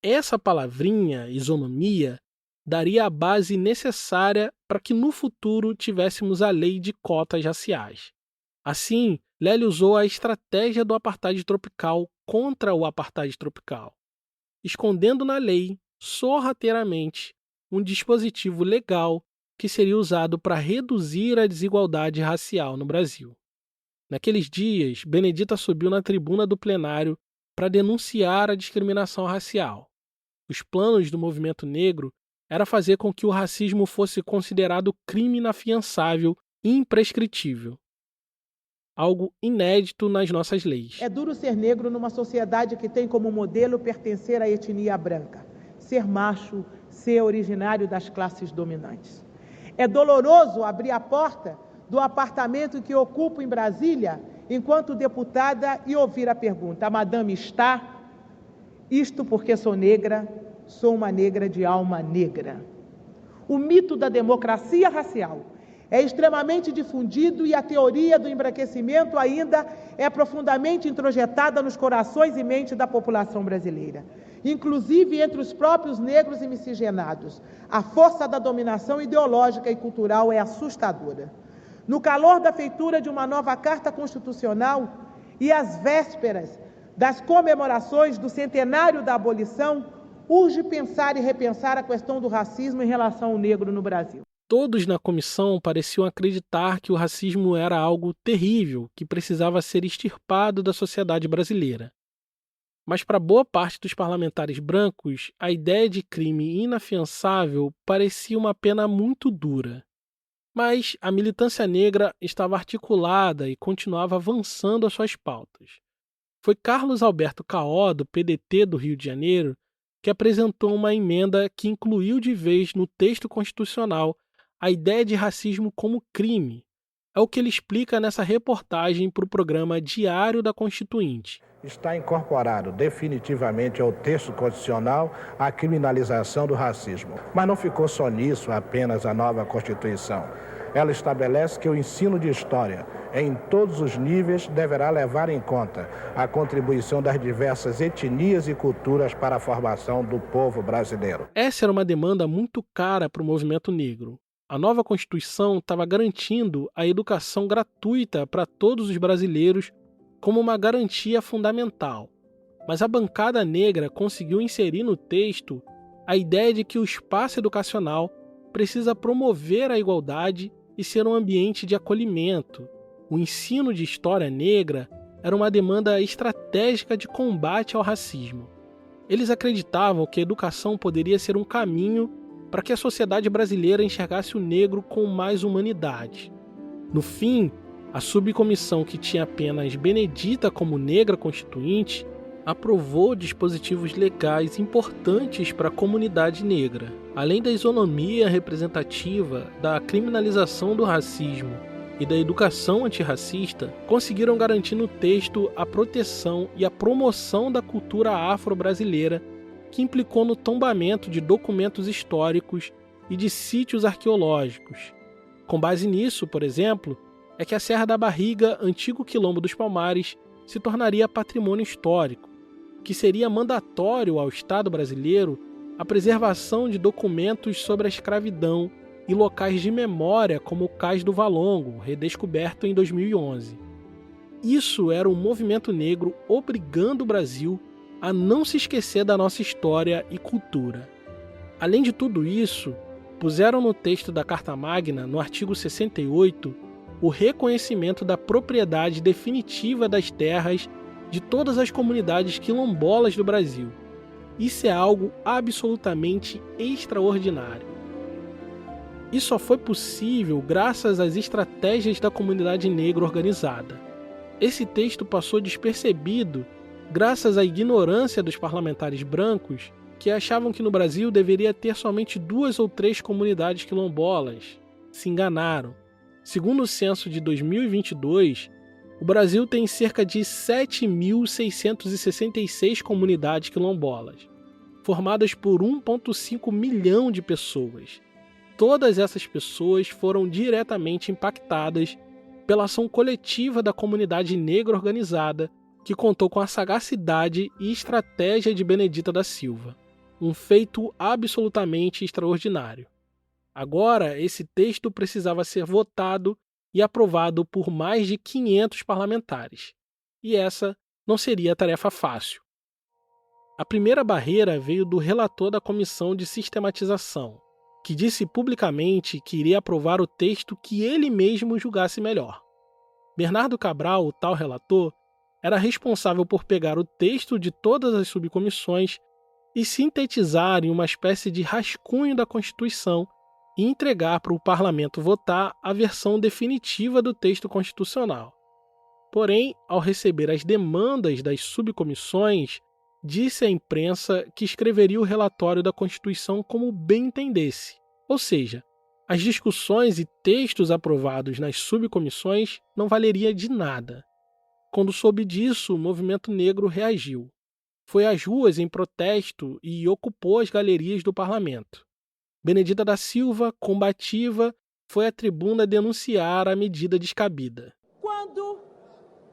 Essa palavrinha, isonomia, daria a base necessária para que no futuro tivéssemos a lei de cotas raciais. Assim, Lélia usou a estratégia do apartheid tropical contra o apartheid tropical, escondendo na lei, sorrateiramente, um dispositivo legal que seria usado para reduzir a desigualdade racial no Brasil. Naqueles dias, Benedita subiu na tribuna do plenário para denunciar a discriminação racial. Os planos do movimento negro era fazer com que o racismo fosse considerado crime inafiançável e imprescritível. Algo inédito nas nossas leis. É duro ser negro numa sociedade que tem como modelo pertencer à etnia branca, ser macho, ser originário das classes dominantes. É doloroso abrir a porta do apartamento que ocupo em Brasília enquanto deputada e ouvir a pergunta: a madame está? Isto porque sou negra, sou uma negra de alma negra. O mito da democracia racial é extremamente difundido e a teoria do embranquecimento ainda é profundamente introjetada nos corações e mentes da população brasileira, inclusive entre os próprios negros e miscigenados. A força da dominação ideológica e cultural é assustadora. No calor da feitura de uma nova Carta Constitucional e às vésperas das comemorações do centenário da abolição, urge pensar e repensar a questão do racismo em relação ao negro no Brasil. Todos na comissão pareciam acreditar que o racismo era algo terrível, que precisava ser extirpado da sociedade brasileira. Mas para boa parte dos parlamentares brancos, a ideia de crime inafiançável parecia uma pena muito dura. Mas a militância negra estava articulada e continuava avançando as suas pautas. Foi Carlos Alberto Caó, do PDT do Rio de Janeiro, que apresentou uma emenda que incluiu de vez no texto constitucional a ideia de racismo como crime. É o que ele explica nessa reportagem para o programa Diário da Constituinte. Está incorporado definitivamente ao texto constitucional a criminalização do racismo. Mas não ficou só nisso apenas a nova Constituição. Ela estabelece que o ensino de história, em todos os níveis, deverá levar em conta a contribuição das diversas etnias e culturas para a formação do povo brasileiro. Essa era uma demanda muito cara para o movimento negro. A nova Constituição estava garantindo a educação gratuita para todos os brasileiros como uma garantia fundamental. Mas a bancada negra conseguiu inserir no texto a ideia de que o espaço educacional precisa promover a igualdade e ser um ambiente de acolhimento. O ensino de história negra era uma demanda estratégica de combate ao racismo. Eles acreditavam que a educação poderia ser um caminho para que a sociedade brasileira enxergasse o negro com mais humanidade. No fim, a subcomissão, que tinha apenas Benedita como negra constituinte, aprovou dispositivos legais importantes para a comunidade negra. Além da isonomia representativa, da criminalização do racismo e da educação antirracista, conseguiram garantir no texto a proteção e a promoção da cultura afro-brasileira, que implicou no tombamento de documentos históricos e de sítios arqueológicos. Com base nisso, por exemplo, é que a Serra da Barriga, antigo quilombo dos Palmares, se tornaria patrimônio histórico, que seria mandatório ao Estado brasileiro a preservação de documentos sobre a escravidão e locais de memória como o Cais do Valongo, redescoberto em 2011. Isso era um movimento negro obrigando o Brasil a não se esquecer da nossa história e cultura. Além de tudo isso, puseram no texto da Carta Magna, no artigo 68, o reconhecimento da propriedade definitiva das terras de todas as comunidades quilombolas do Brasil. Isso é algo absolutamente extraordinário. E só foi possível graças às estratégias da comunidade negra organizada. Esse texto passou despercebido graças à ignorância dos parlamentares brancos que achavam que no Brasil deveria ter somente 2 ou 3 comunidades quilombolas. Se enganaram. Segundo o censo de 2022, o Brasil tem cerca de 7.666 comunidades quilombolas, formadas por 1,5 milhão de pessoas. Todas essas pessoas foram diretamente impactadas pela ação coletiva da comunidade negra organizada, que contou com a sagacidade e estratégia de Benedita da Silva. Um feito absolutamente extraordinário. Agora, esse texto precisava ser votado e aprovado por mais de 500 parlamentares. E essa não seria tarefa fácil. A primeira barreira veio do relator da Comissão de Sistematização, que disse publicamente que iria aprovar o texto que ele mesmo julgasse melhor. Bernardo Cabral, o tal relator, era responsável por pegar o texto de todas as subcomissões e sintetizar em uma espécie de rascunho da Constituição e entregar para o parlamento votar a versão definitiva do texto constitucional. Porém, ao receber as demandas das subcomissões, disse à imprensa que escreveria o relatório da Constituição como bem entendesse, ou seja, as discussões e textos aprovados nas subcomissões não valeriam de nada. Quando soube disso, o movimento negro reagiu. Foi às ruas em protesto e ocupou as galerias do parlamento. Benedita da Silva, combativa, foi à tribuna denunciar a medida descabida. Quando,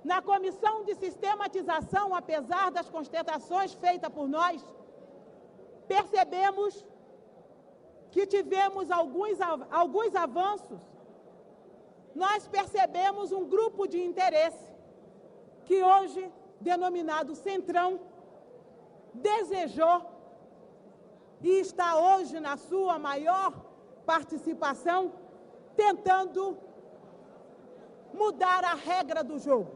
na comissão de sistematização, apesar das constatações feitas por nós, percebemos que tivemos alguns avanços, nós percebemos um grupo de interesse que hoje, denominado Centrão, desejou e está hoje na sua maior participação, tentando mudar a regra do jogo.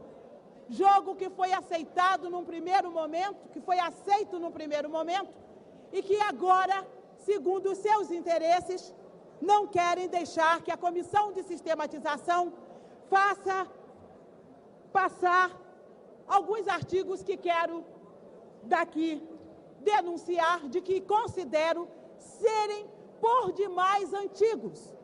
Jogo que foi aceitado num primeiro momento, que foi aceito num primeiro momento, e que agora, segundo os seus interesses, não querem deixar que a Comissão de Sistematização faça passar alguns artigos que quero daqui denunciar, de que considero serem por demais antigos.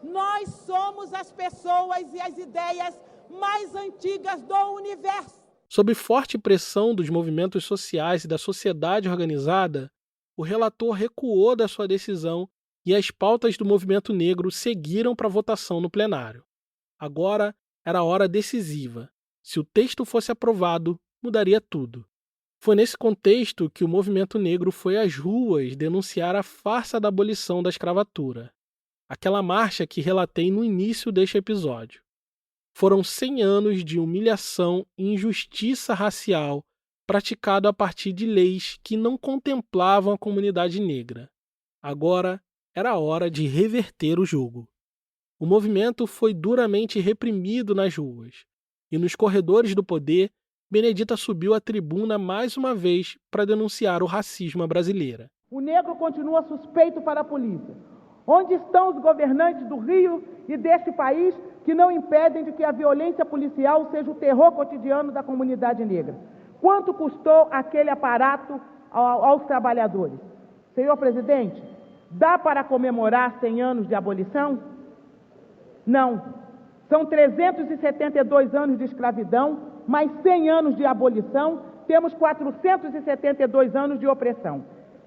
Nós somos as pessoas e as ideias mais antigas do universo. Sob forte pressão dos movimentos sociais e da sociedade organizada, o relator recuou da sua decisão e as pautas do movimento negro seguiram para votação no plenário. Agora era a hora decisiva. Se o texto fosse aprovado, mudaria tudo. Foi nesse contexto que o movimento negro foi às ruas denunciar a farsa da abolição da escravatura. Aquela marcha que relatei no início deste episódio. Foram 100 anos de humilhação e injustiça racial praticado a partir de leis que não contemplavam a comunidade negra. Agora era a hora de reverter o jogo. O movimento foi duramente reprimido nas ruas, e nos corredores do poder, Benedita subiu à tribuna mais uma vez para denunciar o racismo à brasileira. O negro continua suspeito para a polícia. Onde estão os governantes do Rio e deste país que não impedem de que a violência policial seja o terror cotidiano da comunidade negra? Quanto custou aquele aparato aos trabalhadores? Senhor presidente, dá para comemorar 100 anos de abolição? Não. São 372 anos de escravidão, mais 100 anos de abolição, temos 472 anos de opressão.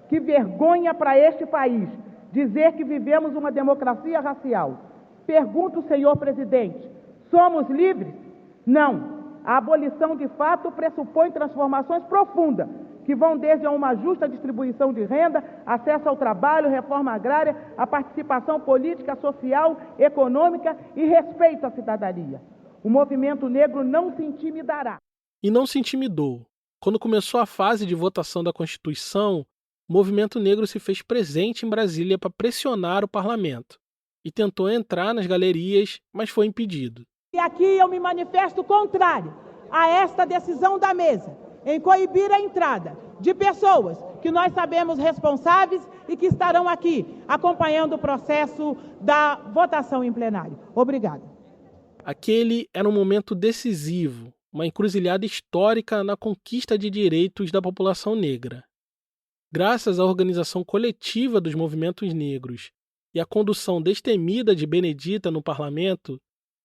Que vergonha para este país dizer que vivemos uma democracia racial. Pergunto, senhor presidente, somos livres? Não. A abolição, de fato, pressupõe transformações profundas, que vão desde a uma justa distribuição de renda, acesso ao trabalho, reforma agrária, a participação política, social, econômica e respeito à cidadania. O movimento negro não se intimidará. E não se intimidou. Quando começou a fase de votação da Constituição, o movimento negro se fez presente em Brasília para pressionar o parlamento e tentou entrar nas galerias, mas foi impedido. E aqui eu me manifesto contrário a esta decisão da mesa, em coibir a entrada de pessoas que nós sabemos responsáveis e que estarão aqui acompanhando o processo da votação em plenário. Obrigada. Aquele era um momento decisivo, uma encruzilhada histórica na conquista de direitos da população negra. Graças à organização coletiva dos movimentos negros e à condução destemida de Benedita no parlamento,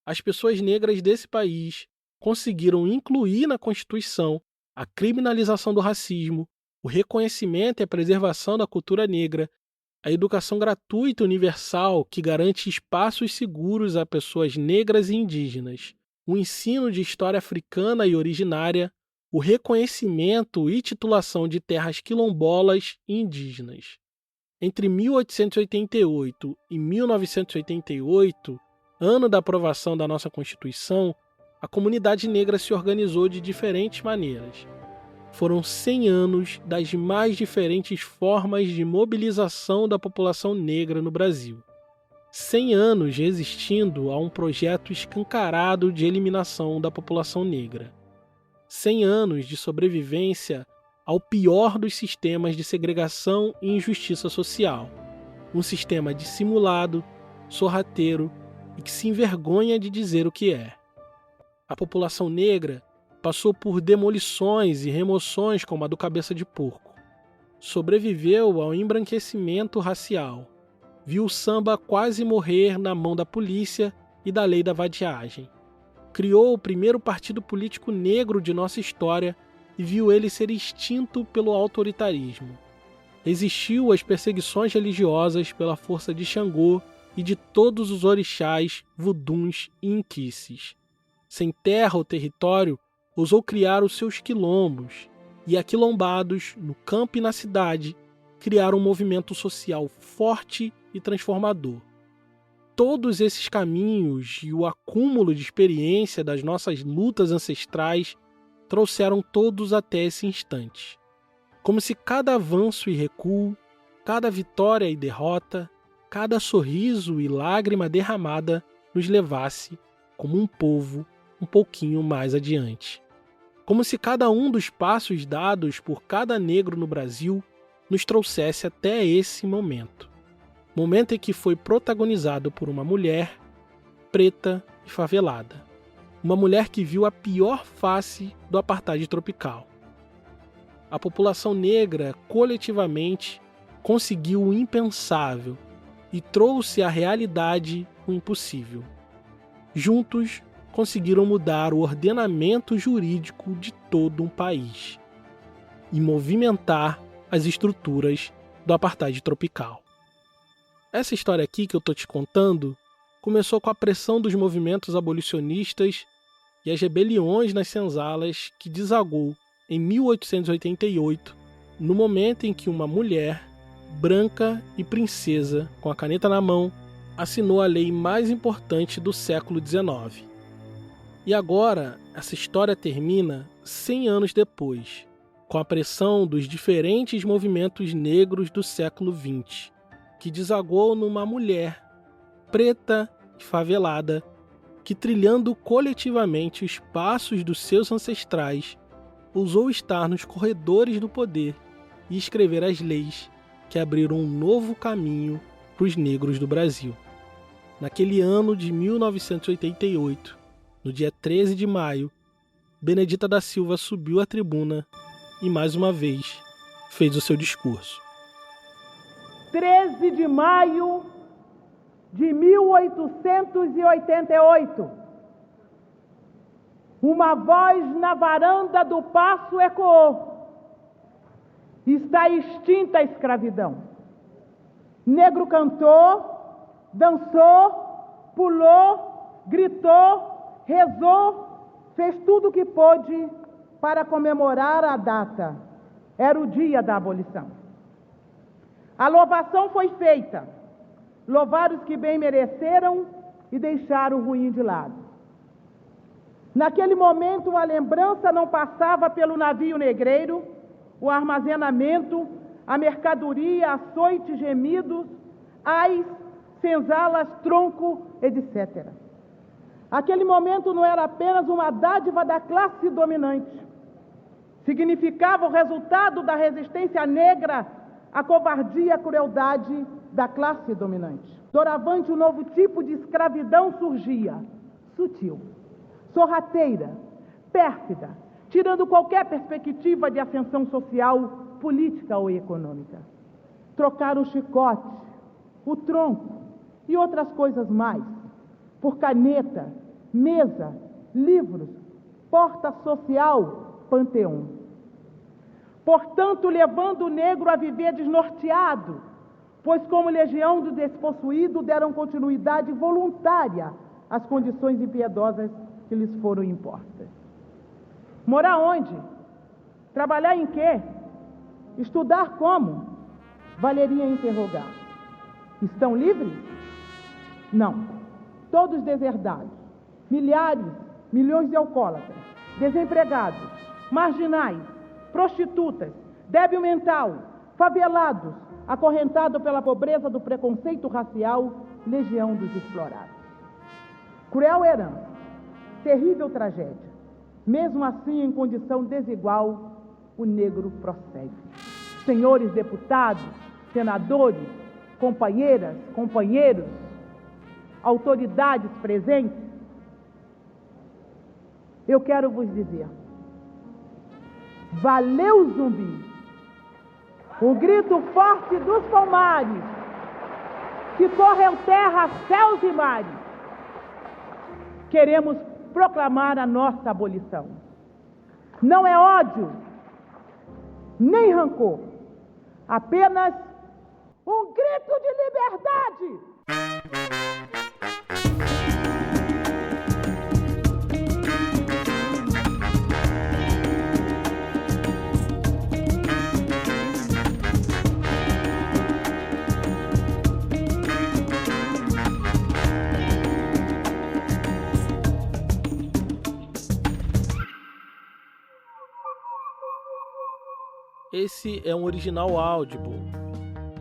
as pessoas negras desse país conseguiram incluir na Constituição a criminalização do racismo, o reconhecimento e a preservação da cultura negra, a educação gratuita e universal que garante espaços seguros a pessoas negras e indígenas, o ensino de história africana e originária, o reconhecimento e titulação de terras quilombolas e indígenas. Entre 1888 e 1988, ano da aprovação da nossa Constituição, a comunidade negra se organizou de diferentes maneiras. Foram 100 anos das mais diferentes formas de mobilização da população negra no Brasil. 100 anos resistindo a um projeto escancarado de eliminação da população negra. 100 anos de sobrevivência ao pior dos sistemas de segregação e injustiça social. Um sistema dissimulado, sorrateiro e que se envergonha de dizer o que é. A população negra passou por demolições e remoções como a do Cabeça de Porco. Sobreviveu ao embranquecimento racial. Viu o samba quase morrer na mão da polícia e da lei da vadiagem. Criou o primeiro partido político negro de nossa história e viu ele ser extinto pelo autoritarismo. Resistiu às perseguições religiosas pela força de Xangô e de todos os orixás, vuduns e inquices. Sem terra ou território, ousou criar os seus quilombos e, aquilombados, no campo e na cidade, criaram um movimento social forte e transformador. Todos esses caminhos e o acúmulo de experiência das nossas lutas ancestrais trouxeram todos até esse instante. Como se cada avanço e recuo, cada vitória e derrota, cada sorriso e lágrima derramada nos levasse, como um povo, um pouquinho mais adiante. Como se cada um dos passos dados por cada negro no Brasil nos trouxesse até esse momento. Momento em que foi protagonizado por uma mulher preta e favelada. Uma mulher que viu a pior face do apartheid tropical. A população negra, coletivamente, conseguiu o impensável e trouxe à realidade o impossível. Juntos, conseguiram mudar o ordenamento jurídico de todo um país e movimentar as estruturas do apartheid tropical. Essa história aqui que eu estou te contando começou com a pressão dos movimentos abolicionistas e as rebeliões nas senzalas que desagou em 1888, no momento em que uma mulher, branca e princesa, com a caneta na mão, assinou a lei mais importante do século XIX. E agora, essa história termina 100 anos depois, com a pressão dos diferentes movimentos negros do século XX, que desagou numa mulher preta e favelada que, trilhando coletivamente os passos dos seus ancestrais, ousou estar nos corredores do poder e escrever as leis que abriram um novo caminho para os negros do Brasil. Naquele ano de 1988, no dia 13 de maio, Benedita da Silva subiu à tribuna e, mais uma vez, fez o seu discurso. 13 de maio de 1888. Uma voz na varanda do Paço ecoou. Está extinta a escravidão. Negro cantou, dançou, pulou, gritou, rezou, fez tudo o que pôde para comemorar a data. Era o dia da abolição. A louvação foi feita. Louvar os que bem mereceram e deixar o ruim de lado. Naquele momento, a lembrança não passava pelo navio negreiro, o armazenamento, a mercadoria, açoite, gemidos, ais, senzalas, tronco, etc. Aquele momento não era apenas uma dádiva da classe dominante. Significava o resultado da resistência negra à covardia e à crueldade da classe dominante. Doravante, um novo tipo de escravidão surgia, sutil, sorrateira, pérfida, tirando qualquer perspectiva de ascensão social, política ou econômica. Trocaram o chicote, o tronco e outras coisas mais por caneta, mesa, livros, porta social, panteão. Portanto, levando o negro a viver desnorteado, pois como legião do despossuído deram continuidade voluntária às condições impiedosas que lhes foram impostas. Morar onde? Trabalhar em quê? Estudar como? Valeria interrogar. Estão livres? Não. Todos deserdados. Milhares, milhões de alcoólatras, desempregados, marginais, prostitutas, débil mental, favelados, acorrentados pela pobreza do preconceito racial, legião dos explorados. Cruel herança, terrível tragédia. Mesmo assim, em condição desigual, o negro prossegue. Senhores deputados, senadores, companheiras, companheiros, autoridades presentes, eu quero vos dizer: valeu, Zumbi! O grito forte dos palmares, que correm terra, céus e mares. Queremos proclamar a nossa abolição. Não é ódio, nem rancor, apenas um grito de liberdade. Esse é um original Audible,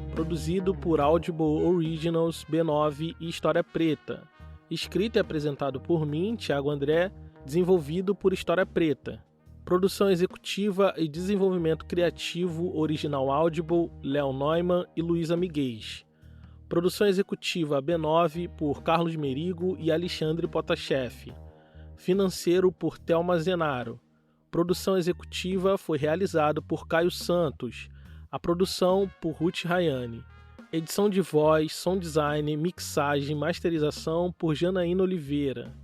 produzido por Audible Originals, B9 e História Preta, escrito e apresentado por mim, Thiago André, desenvolvido por História Preta. Produção executiva e desenvolvimento criativo original Audible, Léo Neumann e Luísa Miguez. Produção executiva B9 por Carlos Merigo e Alexandre Potashev. Financeiro por Thelma Zenaro. Produção executiva foi realizada por Caio Santos. A produção por Ruth Rayane. Edição de voz, som design, mixagem, masterização por Janaína Oliveira.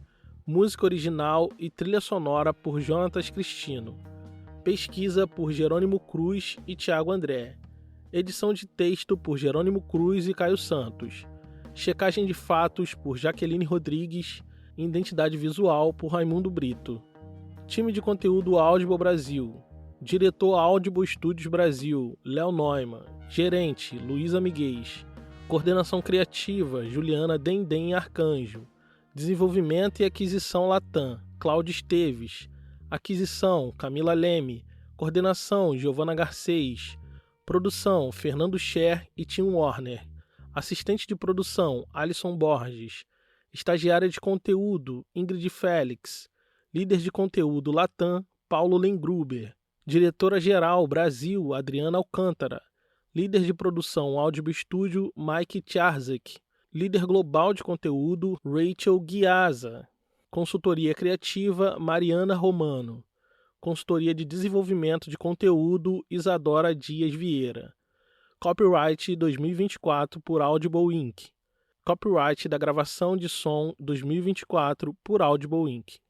Música original e trilha sonora por Jonatas Cristino. Pesquisa por Jerônimo Cruz e Thiago André. Edição de texto por Jerônimo Cruz e Caio Santos. Checagem de fatos por Jaqueline Rodrigues. Identidade visual por Raimundo Brito. Time de conteúdo Audible Brasil. Diretor Audible Studios Brasil, Léo Neumann. Gerente, Luísa Miguez. Coordenação criativa, Juliana Dendem Arcanjo. Desenvolvimento e aquisição Latam, Cláudio Esteves. Aquisição, Camila Leme. Coordenação, Giovana Garcês. Produção, Fernando Scher e Tim Warner. Assistente de produção, Alisson Borges. Estagiária de conteúdo, Ingrid Félix. Líder de conteúdo Latam, Paulo Lengruber. Diretora-geral Brasil, Adriana Alcântara. Líder de produção Audible Studio, Mike Tcharzek. Líder global de conteúdo, Rachel Guiaza. Consultoria criativa, Mariana Romano. Consultoria de desenvolvimento de conteúdo, Isadora Dias Vieira. Copyright 2024 por Audible Inc. Copyright da gravação de som 2024 por Audible Inc.